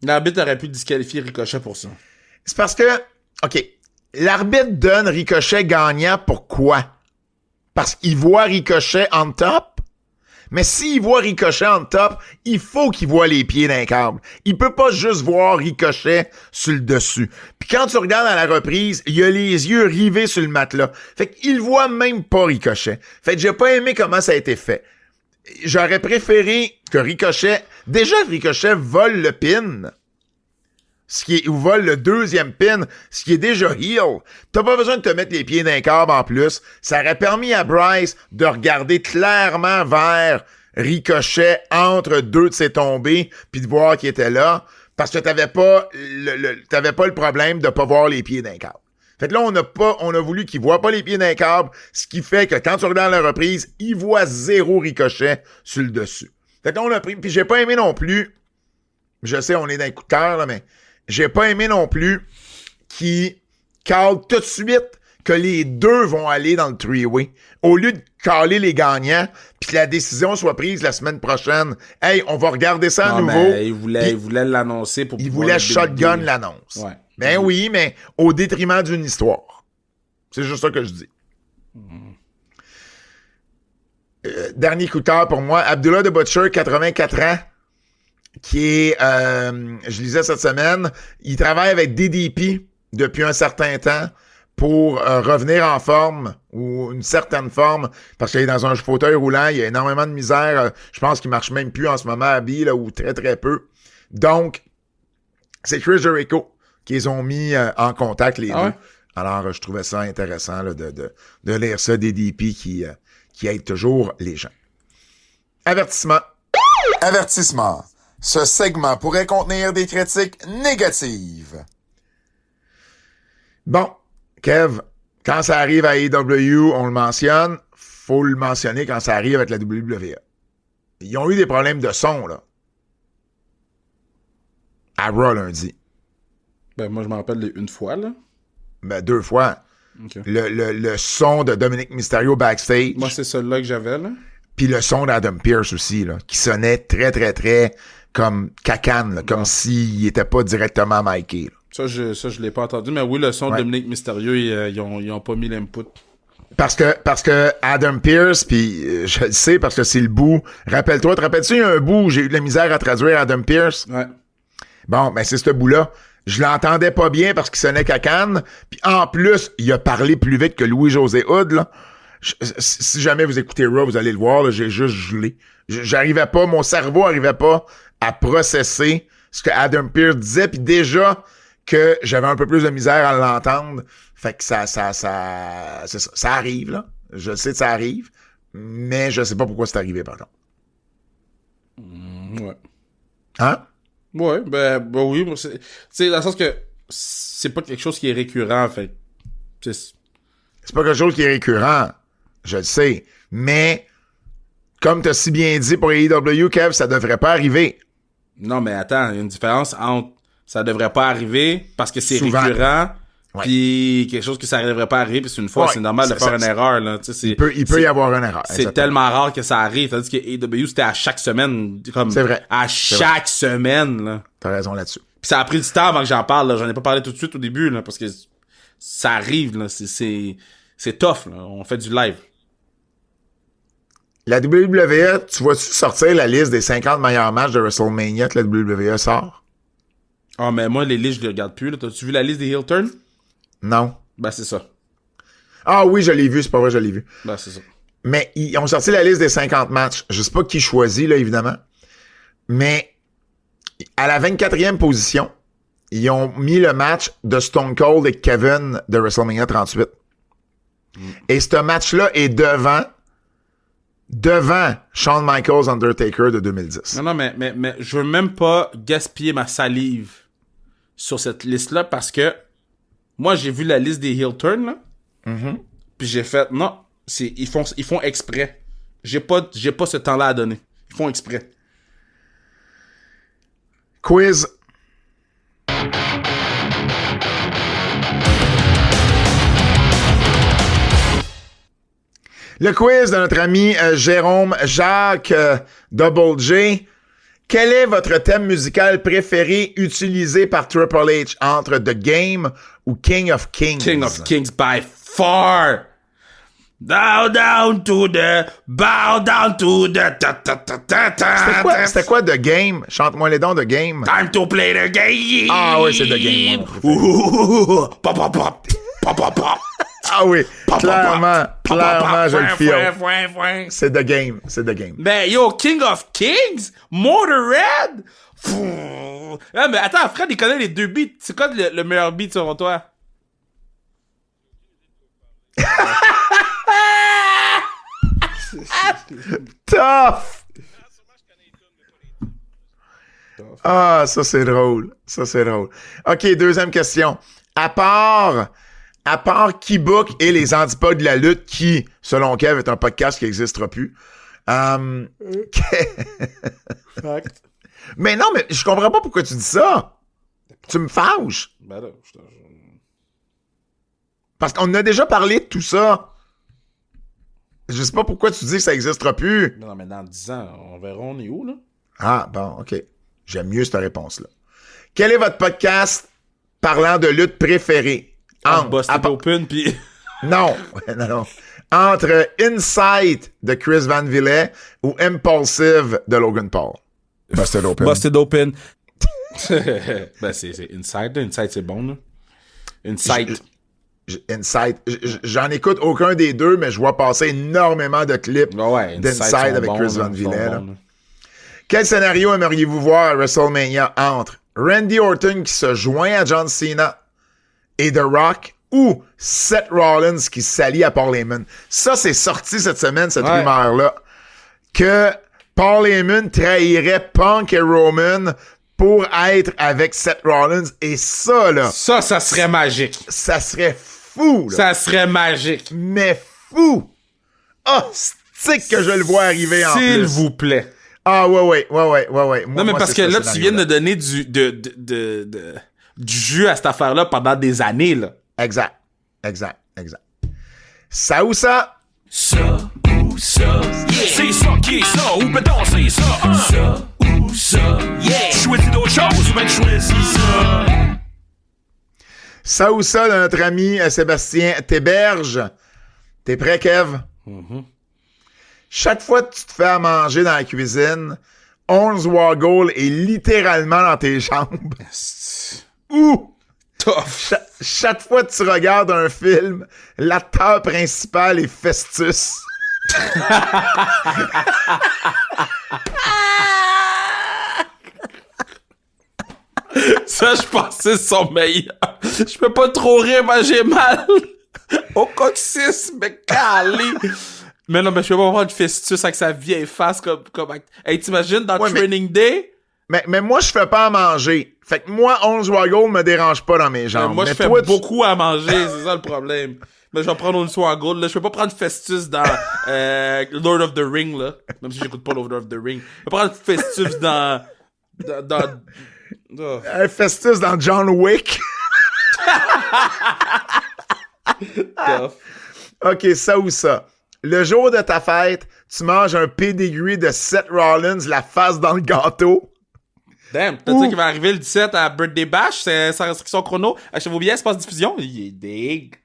L'arbitre aurait pu disqualifier Ricochet pour ça.
C'est parce que, OK, l'arbitre donne Ricochet gagnant pourquoi? Parce qu'il voit Ricochet en top. Mais s'il voit Ricochet en top, il faut qu'il voit les pieds d'un câble. Il peut pas juste voir Ricochet sur le dessus. Puis quand tu regardes à la reprise, il a les yeux rivés sur le matelas. Fait qu'il voit même pas Ricochet. Fait que j'ai pas aimé comment ça a été fait. J'aurais préféré que Ricochet... Déjà, Ricochet vole le pin. Ou vole le deuxième pin, ce qui est déjà heel. T'as pas besoin de te mettre les pieds d'un câble en plus. Ça aurait permis à Bryce de regarder clairement vers Ricochet entre deux de ses tombées puis de voir qu'il était là. Parce que t'avais pas le problème de pas voir les pieds d'un câble. Fait que là, on a voulu qu'il voit pas les pieds d'un câble, ce qui fait que quand tu regardes la reprise, il voit zéro Ricochet sur le dessus. Fait que là, on a pris, puis j'ai pas aimé non plus, je sais, on est dans les coups de cœur, là, mais j'ai pas aimé non plus qu'il cale tout de suite que les deux vont aller dans le three-way. Au lieu de caler les gagnants, puis que la décision soit prise la semaine prochaine. Hey, on va regarder ça à nouveau.
Il voulait l'annoncer pour
il voulait shotgun l'annonce.
Ouais.
Ben oui, mais au détriment d'une histoire. C'est juste ça que je dis. Dernier coup de cœur pour moi. Abdullah the Butcher, 84 ans, qui est, je lisais cette semaine, il travaille avec DDP depuis un certain temps pour revenir en forme ou une certaine forme, parce qu'il est dans un fauteuil roulant, il y a énormément de misère. Je pense qu'il marche même plus en ce moment à Bille, là, ou très très peu. Donc, c'est Chris Jericho qu'ils ont mis en contact les deux.
Ouais?
Alors, je trouvais ça intéressant là, de lire ça, DDP qui aide toujours les gens. Avertissement. Avertissement. Ce segment pourrait contenir des critiques négatives. Bon, Kev, quand ça arrive à AEW, on le mentionne. Faut le mentionner quand ça arrive avec la WWE. Ils ont eu des problèmes de son, là. À Raw lundi.
Ben, moi, je me rappelle une fois, là.
Ben, 2 fois.
Okay.
Le son de Dominic Mysterio backstage.
Moi, c'est celui-là que j'avais, là.
Puis le son d'Adam Pearce aussi, là, qui sonnait très, très, très comme cacane, là, comme s'il était pas directement miké, là.
Ça, je l'ai pas entendu, mais oui, le son de Dominic Mysterio, ils ont pas mis l'input.
Parce que Adam Pearce, puis je le sais parce que c'est le bout. Te rappelles-tu, il y a un bout où j'ai eu de la misère à traduire Adam Pearce?
Ouais.
Bon, ben c'est ce bout-là. Je l'entendais pas bien parce qu'il sonnait cacane. Puis en plus, il a parlé plus vite que Louis-José Hood, là. Si jamais vous écoutez Raw, vous allez le voir, là, j'ai juste gelé. J'arrivais pas, mon cerveau arrivait pas à processer ce que Adam Pearce disait, puis déjà que j'avais un peu plus de misère à l'entendre. Fait que ça arrive, là. Je sais que ça arrive, mais je sais pas pourquoi c'est arrivé, par contre.
Ouais.
Hein?
Ouais, ben oui, moi, c'est dans le sens que c'est pas quelque chose qui est récurrent, fait.
C'est pas quelque chose qui est récurrent. Je le sais. Mais, comme t'as si bien dit pour AEW, Kev, ça devrait pas arriver.
Non, mais attends, il y a une différence entre ça devrait pas arriver parce que c'est
Souvent.
récurrent,
Ouais.
puis quelque chose que ça devrait pas arriver, puis une fois,
Ouais,
c'est normal de
ça-
faire
ça-
une erreur, là. Tu sais,
Il peut y avoir une erreur.
c'est
exactement.
tellement rare que ça arrive, tandis que AEW, c'était à chaque semaine, comme.
C'est vrai.
À chaque semaine, là.
T'as raison là-dessus.
Puis ça a pris du temps avant que j'en parle, là. J'en ai pas parlé tout de suite au début, là, parce que ça arrive, là. C'est tough, là. On fait du live.
La WWE, tu vois-tu sortir la liste des 50 meilleurs matchs de WrestleMania que la WWE sort?
Ah, mais moi, les listes, je les regarde plus, là. T'as-tu vu la liste des heel turn?
Non.
Ben, c'est ça.
Ah oui, je l'ai vu, c'est pas vrai, je l'ai vu.
Ben, c'est ça.
Mais ils ont sorti la liste des 50 matchs. Je sais pas qui choisit, là, évidemment. Mais à la 24e position, ils ont mis le match de Stone Cold et Kevin de WrestleMania 38. Et ce match-là est devant Shawn Michaels Undertaker de 2010.
Non, mais je veux même pas gaspiller ma salive sur cette liste-là parce que moi, j'ai vu la liste des heel turn, là. Puis j'ai fait, non, ils font exprès. J'ai pas ce temps-là à donner. Ils font exprès.
Quiz. Le quiz de notre ami Jérôme Jacques Double J. Quel est votre thème musical préféré utilisé par Triple H entre The Game ou King of Kings?
King of Kings by far. Bow down to the.
C'était quoi The Game? Chante-moi les dons The Game.
Time to play the game.
Ah oui, c'est The Game. Moi, mon préféré.
Ouh, pop, pop, pop. Pop, pop, pop.
Ah oui,
Pop, pop,
clairement,
pop,
clairement,
pop,
je le
pop,
file.
foin, foin.
C'est The Game, c'est The Game.
Ben, yo, King of Kings? Motorhead? Pfff. Ah, mais attends, Fred, il connaît les deux beats. C'est quoi le meilleur beat selon toi?
Tough! Ah, ça c'est drôle. Ça c'est drôle. OK, deuxième question. À part Keybook et les Antipodes de la lutte, qui, selon Kev, est un podcast qui n'existera plus.
Fact.
Mais non, mais je comprends pas pourquoi tu dis ça. Tu me fâches.
Ben là,
Parce qu'on a déjà parlé de tout ça. Je sais pas pourquoi tu dis que ça n'existera plus.
Non, mais dans 10 ans, on verra on est où, là?
Ah, bon, OK. J'aime mieux cette réponse-là. Quel est votre podcast parlant de lutte préféré?
Busted Open, pis...
Non, non. Entre Insight de Chris Van Vliet ou Impulsive de Logan Paul. Busted Open.
Busted Open. Ben, c'est Inside, là. Inside, c'est bon, là. Insight.
Insight. J'en écoute aucun des deux, mais je vois passer énormément de clips
Ouais,
d'Inside avec
sont
Chris
bons,
Van
là,
Vliet.
sont
là.
bons, là.
Quel scénario aimeriez-vous voir à WrestleMania entre Randy Orton qui se joint à John Cena et The Rock ou Seth Rollins qui s'allie à Paul Heyman? Ça, c'est sorti cette semaine, cette
Ouais.
rumeur-là, que Paul Heyman trahirait Punk et Roman pour être avec Seth Rollins. Et ça, là,
Ça serait magique.
ça serait fou, là.
Ça serait magique.
Mais fou! Ah, stick que je le vois arriver en plus.
S'il vous plaît.
Ah, ouais. Moi,
Non, mais
moi,
parce
c'est
que
ce
là, tu viens de
scénario-là.
donner du jus à cette affaire-là pendant des années, là.
Exact. Ça ou ça?
Ça ou ça, yeah. C'est ça qui est ça, ou ben non, c'est ça, hein. Ça ou ça, yeah. Choisis d'autres choses, ou ben choisis ça.
Ça ou ça de notre ami Sébastien Théberge. T'es prêt, Kev? Chaque fois que tu te fais à manger dans la cuisine, Hornswoggle est littéralement dans tes jambes. Ou
Tough.
chaque fois que tu regardes un film, l'acteur principal est Festus.
Ça, je pensais son meilleur. Je peux pas trop rire, mais j'ai mal. Au coccyx, mais calé. Mais non, mais je peux pas voir de Festus avec sa vieille face comme... Hey, t'imagines dans
Ouais, mais-
Training Day?
Mais moi, je fais pas à manger. Fait que moi, 11 Waggle me dérange pas dans mes jambes.
Moi, je
Mais
fais
toi,
beaucoup à manger, c'est ça le problème. Mais je vais prendre une Swaggle, là. Je peux pas prendre Festus dans Lord of the Ring, là. Même si j'écoute pas Lord of the Ring. Je vais prendre Festus dans...
Un Festus dans John Wick. OK, ça ou ça. Le jour de ta fête, tu manges un pedigree de Seth Rollins, la face dans le gâteau.
Damn, t'as dit qu'il va arriver le 17 à Birthday Bash, c'est sa restriction chrono. Achetez-vous bien, espace diffusion. Il est dig.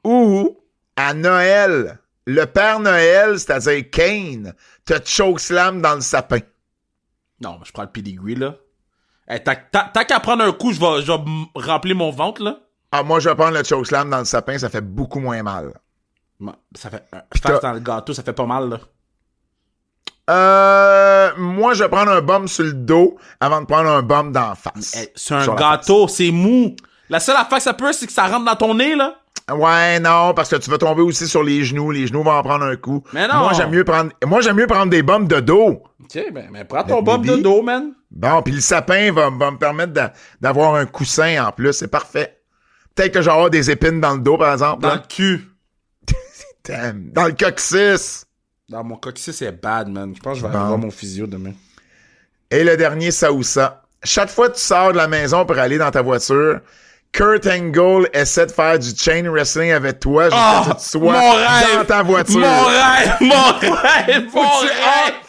Ou, à Noël, le Père Noël, c'est-à-dire Kane, te chokeslam dans le sapin.
Non, je prends le pedigree, là. Hey, tant qu'à prendre un coup, je vais remplir mon ventre, là.
Ah, moi, je vais prendre le chokeslam dans le sapin, ça fait beaucoup moins mal.
Ça fait face dans le gâteau, ça fait pas mal, là.
Moi, je vais prendre un bum sur le dos avant de prendre un bum d'en face.
Hey, c'est un gâteau, c'est mou. La seule affaire que ça peut, c'est que ça rentre dans ton nez, là.
Ouais, non, parce que tu vas tomber aussi sur les genoux vont en prendre un coup.
Mais non.
Moi, j'aime mieux prendre des bums de dos.
OK, mais prends ton bum de dos, man.
Bon, puis le sapin va me permettre d'avoir un coussin en plus, c'est parfait. Peut-être que je vais avoir des épines dans le dos, par exemple.
Dans
là.
le cul.
Dans le coccyx.
Dans mon coccyx, c'est bad, man. Je pense que je vais aller voir mon physio demain.
Et le dernier, ça ou ça. Chaque fois que tu sors de la maison pour aller dans ta voiture, Kurt Angle essaie de faire du chain wrestling avec toi jusqu'à ce que tu sois dans ta voiture.
Mon rêve!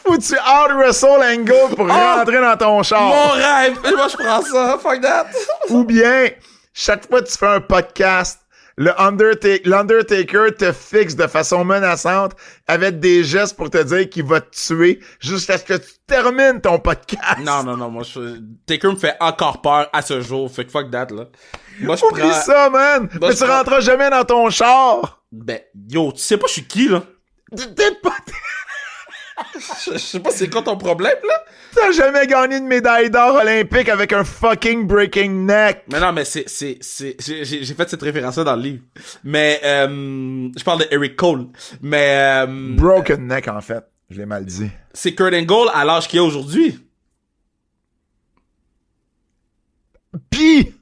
Faut que tu out-wrestle Angle pour rentrer dans ton char.
Mon rêve! Moi, je prends ça. Fuck that!
Ou bien, chaque fois que tu fais un podcast, l'Undertaker te fixe de façon menaçante avec des gestes pour te dire qu'il va te tuer jusqu'à ce que tu termines ton podcast.
Non, moi, Taker me fait encore peur à ce jour. Fait que fuck that, là. Moi, je
Oublie
prends...
ça, man! Mais tu rentreras jamais dans ton char!
Ben, yo, tu sais pas je suis qui, là?
T'es pas...
Je sais pas c'est quoi ton problème, là?
T'as jamais gagné une médaille d'or olympique avec un fucking breaking neck!
Mais non, mais j'ai fait cette référence-là dans le livre. Mais, je parle de Eric Cole. Mais,
Broken neck, en fait. Je l'ai mal dit.
c'est Kurt Angle à l'âge qu'il a aujourd'hui.
Pis!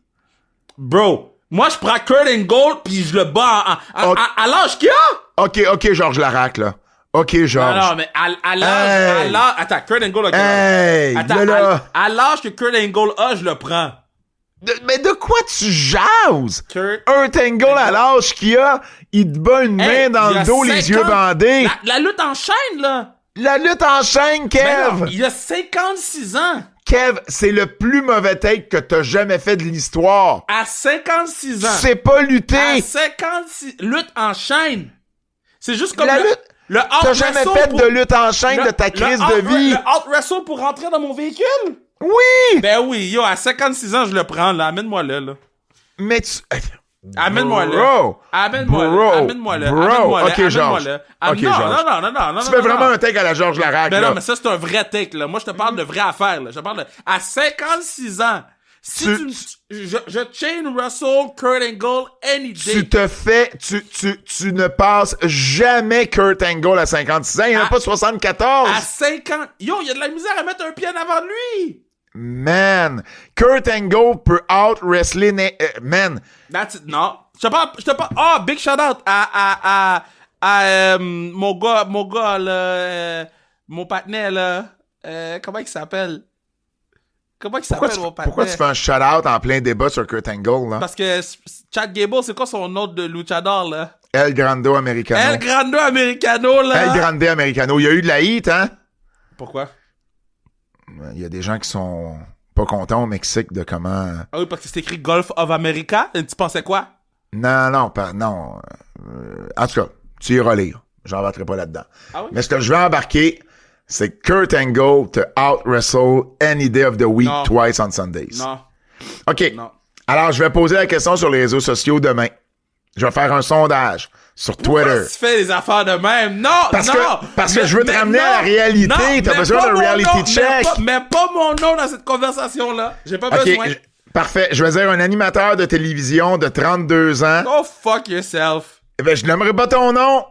Bro, moi, je prends Kurt Angle pis je le bats à l'âge qu'il a!
Ok, Georges Larac, là. Ok, Georges.
Non, mais à l'âge... Attends, Kurt Angle a quel âge? Attends, à l'âge que Kurt Angle a, je le prends.
Mais de quoi tu jases?
Kurt
Angle, à l'âge qu'il a, il te bat une main dans le dos, les yeux bandés.
La lutte en chaîne, là!
La lutte en chaîne, Kev!
Ben non, il a 56 ans!
Kev, c'est le plus mauvais take que t'as jamais fait de l'histoire.
À 56 ans!
C'est pas lutter!
À 56... Lutte en chaîne! C'est juste comme
La lutte...
Le
T'as jamais fait de lutte en chaîne de ta crise de vie?
Le out-wrestle pour rentrer dans mon véhicule?
Oui!
Ben oui, yo, à 56 ans, je le prends, là. Amène-moi-le, là.
Mais tu...
Amène-moi-le.
Bro!
Amène-moi-le.
Bro!
Amène-moi-le.
Bro!
Amène-moi-le.
Ok, Georges.
Amène-moi-le.
Ok, Georges.
Non.
Tu fais vraiment un take à la Georges Larac,
Ben
là.
non, mais ça, c'est un vrai take, là. Moi, je te parle de vraie affaire, là. Je te parle de... À 56 ans, si je chain Russell, Kurt Angle, any day.
Tu ne passes jamais Kurt Angle à 56 ans. Il n'y en a pas 74.
À 50... Yo, il y a de la misère à mettre un pied en avant de lui.
Man, Kurt Angle peut out-wrestler... man.
That's it. Non. Je te parle... Oh, big shout-out à mon gars, là... mon partenaire, là... comment il s'appelle? Mon partenaire?
Pourquoi tu fais un shout-out en plein débat sur Kurt Angle, là?
Parce que Chad Gable, c'est quoi son nom de luchador, là?
El Grando Americano.
El Grando Americano, là!
El Grande Americano. Il y a eu de la heat, hein?
Pourquoi?
Il y a des gens qui sont pas contents au Mexique de comment...
Ah oui, parce que c'est écrit Gulf of America. Et tu pensais quoi?
Non. En tout cas, tu iras lire. J'embarquerai pas là-dedans.
Ah oui?
Mais ce que je vais embarquer, c'est Kurt Angle to out-wrestle any day of the week
Non.
twice on Sundays.
Non.
OK.
Non.
Alors, je vais poser la question sur les réseaux sociaux demain. Je vais faire un sondage sur Twitter.
Pourquoi tu fais des affaires de même? Non,
Parce
non!
que je veux te ramener à la réalité. T'as besoin d'un reality check.
Mets pas mon nom dans cette conversation-là. J'ai pas besoin.
Parfait. Je vais dire un animateur de télévision de 32 ans.
Go fuck yourself.
Eh ben, je n'aimerais pas ton nom.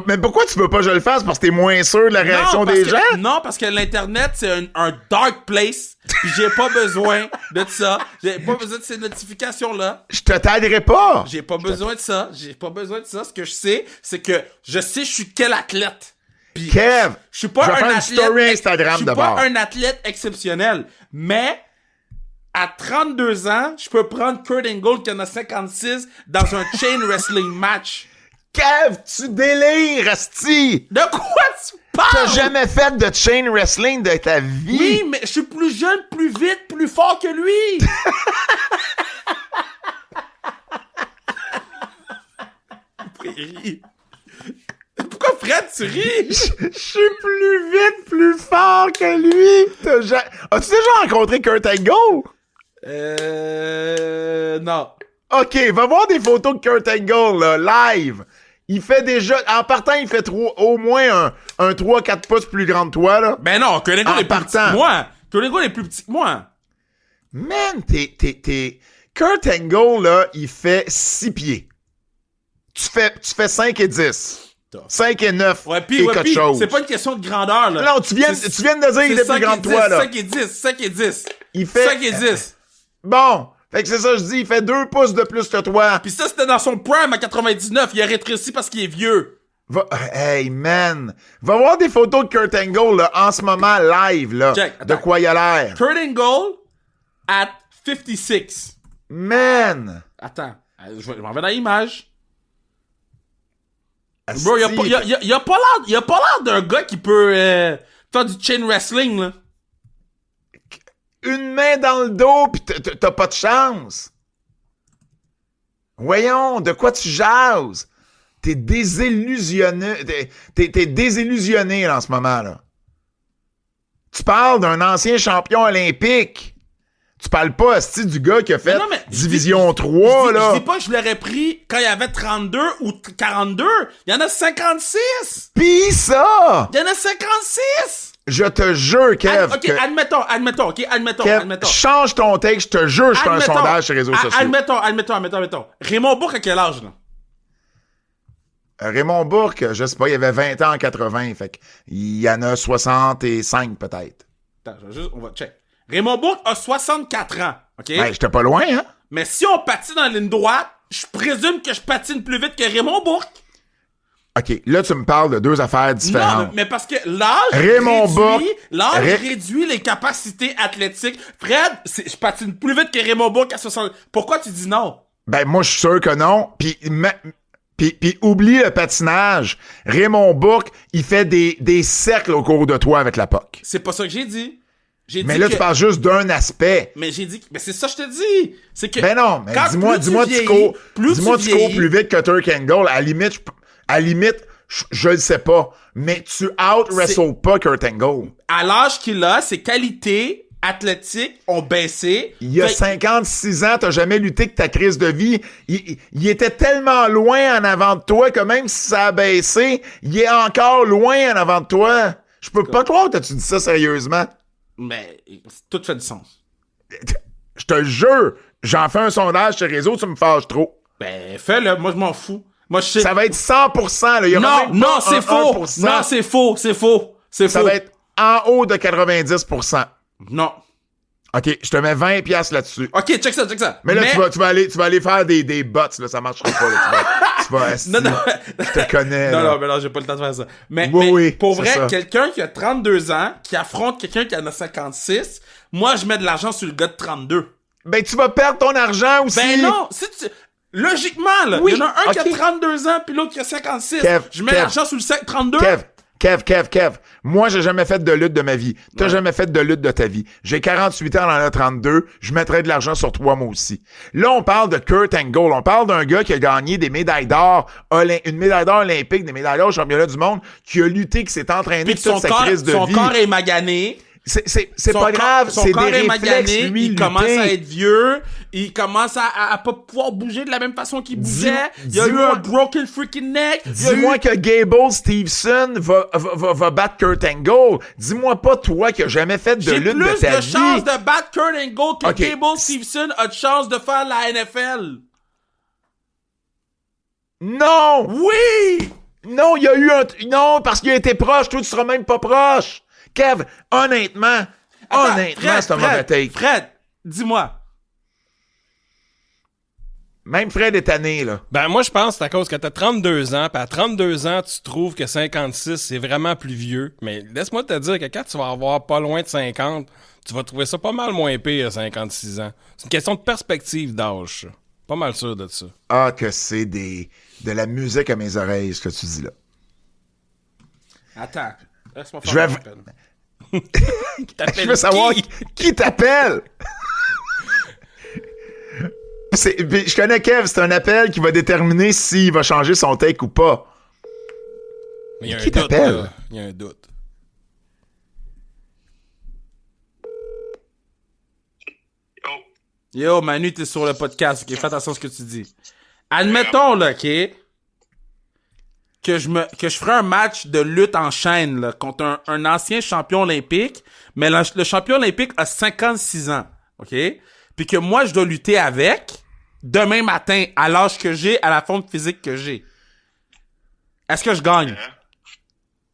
Mais pourquoi tu veux pas que je le fasse? Parce que t'es moins sûr de la réaction
parce
des
que-
gens?
Non, parce que l'Internet, c'est un dark place. Puis j'ai pas besoin de ça. J'ai pas besoin de ces notifications-là.
Je te t'aiderai pas!
J'ai pas besoin de ça. J'ai pas besoin de ça. Ce que je sais, c'est que je sais je suis quel athlète. Puis
Kev,
je suis pas
je vais
un
faire une
athlète.
story Instagram
je suis
d'abord.
pas un athlète exceptionnel. Mais à 32 ans, je peux prendre Kurt Angle qui en a 56 dans un chain wrestling match.
Kev, tu délires, asti!
De quoi tu parles?
T'as jamais fait de chain wrestling de ta vie?
Oui, mais je suis plus jeune, plus vite, plus fort que lui. Pourquoi il rit? Pourquoi Fred, tu ris?
Je suis plus vite, plus fort que lui! As-tu déjà rencontré Kurt Angle?
Non.
Ok, va voir des photos de Kurt Angle, là, live. Il fait déjà... En partant, il fait au moins un 3-4 pouces plus grand que toi, là.
Ben non, Kurt Angle
En
est plus petit
partant.
que moi. Kurt Angle est plus petit que moi.
Man, Kurt Angle, là, il fait 6 pieds. Tu fais 5 et 10. 5 et 9
Ouais,
et
pis,
quelque chose.
c'est pas une question de grandeur, là.
Non, tu viens de dire qu'il est plus grand que toi, là.
5 et 10, 5 et 10.
Il fait...
5 et 10.
Bon, fait que c'est ça, je dis, il fait 2 pouces de plus que toi.
Pis ça, c'était dans son prime à 99. Il a rétréci parce qu'il est vieux.
Hey, man. Va voir des photos de Kurt Angle, là, en ce moment, live, là.
Check,
de
attends.
quoi il a l'air.
Kurt Angle at 56.
Man.
Attends, je m'en vais dans l'image. Bro, il a pas l'air d'un gars qui peut faire du chain wrestling, là.
Une main dans le dos, pis t'as pas de chance. Voyons, de quoi tu jases? T'es désillusionné. T'es désillusionné, là, en ce moment, là. Tu parles d'un ancien champion olympique. Tu parles pas, asti, du gars qui a fait
Non, mais
Division 3, là.
Je dis pas que je l'aurais pris quand il y avait 32 ou 42. Il y en a 56.
Pis ça!
Il y en a 56.
Je te jure, Kev.
Ok,
que-
admettons.
Kev, change ton take, je te jure, je fais un sondage sur les réseaux sociaux.
Admettons. Raymond Bourque à quel âge, là?
Raymond Bourque, je sais pas, il avait 20 ans en 80, fait qu'il y en a 65 peut-être.
Attends, on va check. Raymond Bourque a 64 ans, ok?
Ben, j'étais pas loin, hein?
Mais si on patine dans la ligne droite, je présume que je patine plus vite que Raymond Bourque.
OK, là, tu me parles de deux affaires différentes.
Non, mais parce que l'âge
Raymond Bourque-
réduit les capacités athlétiques. Fred, je patine plus vite que Raymond Bourque à 60. Pourquoi tu dis non?
Ben, moi, je suis sûr que non. Puis oublie le patinage. Raymond Bourque, il fait des cercles au cours de toi avec la POC.
C'est pas ça que j'ai dit. J'ai
Mais
dit
là,
que...
tu parles juste d'un aspect.
Mais j'ai dit... Mais c'est ça que je te dis. C'est que...
Ben non, mais
quand
dis-moi,
plus
dis-moi,
tu
tu
vieillis,
cours,
plus
dis-moi,
tu
tu cours
vieillis.
plus vite que Turk Angle. À la limite, je le sais pas. Mais tu out-wrestle pas Kurt Angle.
À l'âge qu'il a, ses qualités athlétiques ont baissé.
Il y a
Fait-
56 ans, t'as jamais lutté que ta crise de vie. Il était tellement loin en avant de toi que même si ça a baissé, il est encore loin en avant de toi. Je peux pas croire que tu dis ça sérieusement.
Mais tout fait du sens.
Je te jure, j'en fais un sondage sur les réseaux, tu me fâches trop.
Ben, fais-le. Moi, je m'en fous. Moi, je sais...
Ça va être 100%. Là. Il y aura même pas
c'est
un
faux.
1%.
Non, c'est faux. C'est faux. C'est
Ça
faux.
va être en haut de 90%.
Non.
OK, je te mets 20$ là-dessus.
OK, check ça.
Mais là, tu vas aller faire des bots, là, ça marchera pas. Là, tu vas
Non.
je te connais. là.
Non, mais non, j'ai pas le temps de faire ça. Mais,
Oui,
mais
oui,
pour
c'est
vrai,
ça.
quelqu'un qui a 32 ans, qui affronte quelqu'un qui en a 56, moi, je mets de l'argent sur le gars de 32.
Ben, tu vas perdre ton argent aussi.
Ben non, si tu... Logiquement, là,
Oui,
il y en a un qui
ok.
a 32 ans, puis l'autre qui a 56.
Kev,
je mets
Kev.
l'argent sur le 32.
Kev. Moi, j'ai jamais fait de lutte de ma vie. T'as jamais fait de lutte de ta vie. J'ai 48 ans, on en a 32. Je mettrais de l'argent sur toi, moi aussi. Là, on parle de Kurt Angle. On parle d'un gars qui a gagné des médailles d'or, une médaille d'or olympique, des médailles d'or au championnat du monde, qui a lutté, qui s'est entraîné
Puis
toute
son
sa
corps,
crise de
son
vie.
corps est magané.
C'est
Son
pas
corps-
grave,
son
c'est
corps
des
est
réflexes,
magané,
lui,
il commence
lutter.
à être vieux, il commence à pas pouvoir bouger de la même façon qu'il bougeait. Il y a eu
dis-moi-
un broken freaking neck. Il y a
Dis-moi
eu...
que Gable Stevenson va battre Kurt Angle. Dis-moi pas, toi, qui a jamais fait de
J'ai
lutte
plus
de ta
de
vie.
chances de battre Kurt Angle que
Ok.
Gable Stevenson a de chance de faire la NFL.
Non!
Oui!
Non, il y a eu un... Non, parce qu'il a été proche. Toi, tu seras même pas proche. Kev, honnêtement,
Attends,
c'est un mauvais take.
Fred, dis-moi.
Même Fred est tanné, là.
Ben, moi, je pense que c'est à cause que t'as 32 ans, pis à 32 ans, tu trouves que 56, c'est vraiment plus vieux. Mais laisse-moi te dire que quand tu vas avoir pas loin de 50, tu vas trouver ça pas mal moins pire à 56 ans. C'est une question de perspective d'âge, ça. Pas mal sûr de ça.
Ah, que c'est de la musique à mes oreilles, ce que tu dis là.
Attends. Laisse-moi
Je vais-
faire mon appel.
Je veux savoir qui t'appelle. Je connais Kev, c'est un appel qui va déterminer s'il va changer son take ou pas.
Mais il y a un
Qui
doute,
t'appelle?
là. Il y a un doute.
Yo, Manu, t'es sur le podcast, ok? Fais attention à ce que tu dis. Admettons, là, ok? Que je ferais un match de lutte en chaîne, là, contre un ancien champion olympique, mais le champion olympique a 56 ans, ok? Puis que moi, je dois lutter avec demain matin, à l'âge que j'ai, à la forme physique que j'ai. Est-ce que je gagne?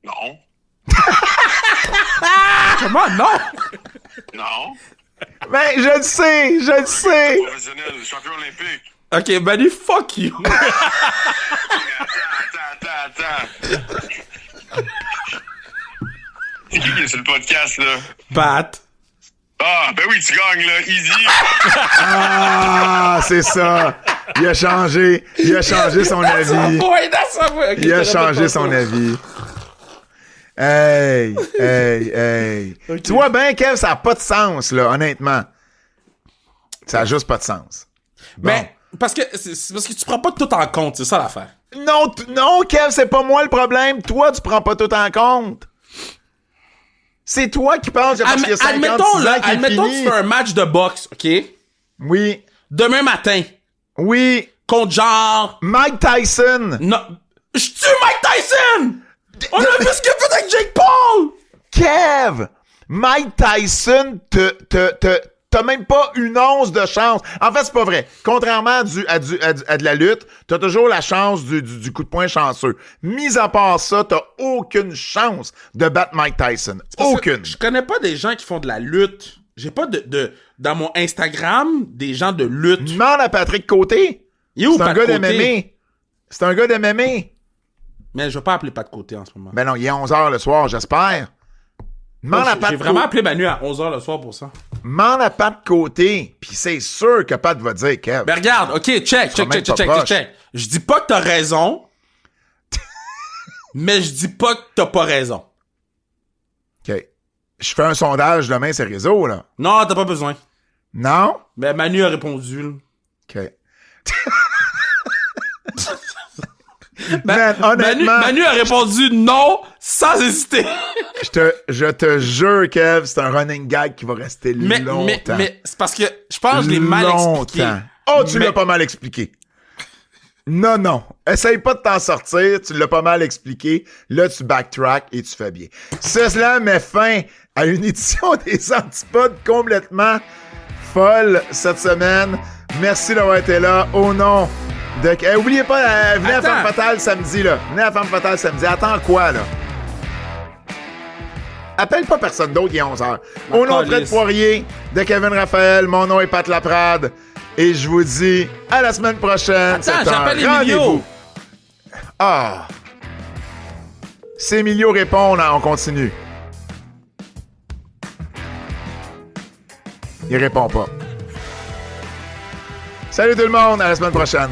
Non.
Comment? Non!
Non.
Ben, je le sais.
Professionnel, champion olympique.
Ok, Manu, fuck you!
Attends. C'est qui est sur le podcast, là?
Pat.
Ah, ben oui, tu gagnes, là. Easy.
Ah, c'est ça. Il a changé son avis.
Ouais, that's a way. Ok,
Il a
je
changé
répète
son
pas.
avis. Hey.
Ok.
Tu vois bien, Kev, ça n'a pas de sens, là, honnêtement. Ça n'a juste pas de sens. Bon.
Mais, parce que tu prends pas tout en compte, c'est ça l'affaire.
Non, Kev, c'est pas moi le problème. Toi, tu prends pas tout en compte. C'est toi qui penses que parce qu'il y a 56 ans qu'il est
Admettons que
fini.
tu fais un match de boxe, ok?
Oui.
Demain matin,
Oui.
contre genre...
Mike Tyson.
Non, je tue Mike Tyson! On a vu ce qu'il a fait avec Jake Paul!
Kev! Mike Tyson t'as même pas une once de chance. En fait, c'est pas vrai. Contrairement à de la lutte, t'as toujours la chance du coup de poing chanceux. Mis à part ça, t'as aucune chance de battre Mike Tyson.
Parce que
Aucune.
Je connais pas des gens qui font de la lutte. J'ai pas dans mon Instagram des gens de lutte.
Demande à Patrick Côté.
Il est où,
C'est un
Pat
gars
Côté?
d'MMA. C'est un gars d'MMA.
Mais je vais pas appeler Pat Côté en ce moment.
Ben non, il est 11h le soir, j'espère. Demande à Pat
J'ai vraiment
Côté.
appelé Manu à 11h le soir pour ça.
Demande à Pat Côté. Puis c'est sûr que Pat va dire, Kev.
Ben regarde, ok, check. Je dis pas que t'as raison, mais je dis pas que t'as pas raison.
OK. Je fais un sondage demain sur les réseaux, là.
Non, t'as pas besoin.
Non?
Ben Manu a répondu, là.
OK. Man, honnêtement,
Manu a répondu non sans hésiter.
je te jure, Kev, c'est un running gag qui va rester longtemps.
Mais c'est parce que je pense que je l'ai mal expliqué.
Longtemps. Oh, tu
Mais-
l'as pas mal expliqué. Non. Essaye pas de t'en sortir. Tu l'as pas mal expliqué. Là, tu backtrack et tu fais bien. Cela met fin à une édition des Antipodes complètement folle cette semaine. Merci d'avoir été là. Au nom de... oubliez pas, venez à
Attends.
Femme Fatale samedi, là. Venez à Femme Fatale samedi. Attends quoi, là? Appelle pas personne d'autre, il est 11h. Au nom de Fred
calisse.
Poirier, de Kevin Raphaël, mon nom est Pat Laprade. Et je vous dis à la semaine prochaine.
Attends,
C'est un
j'appelle Emilio.
rendez-vous. Ah! Si Emilio répond, on continue. Il répond pas. Salut tout le monde, à la semaine prochaine.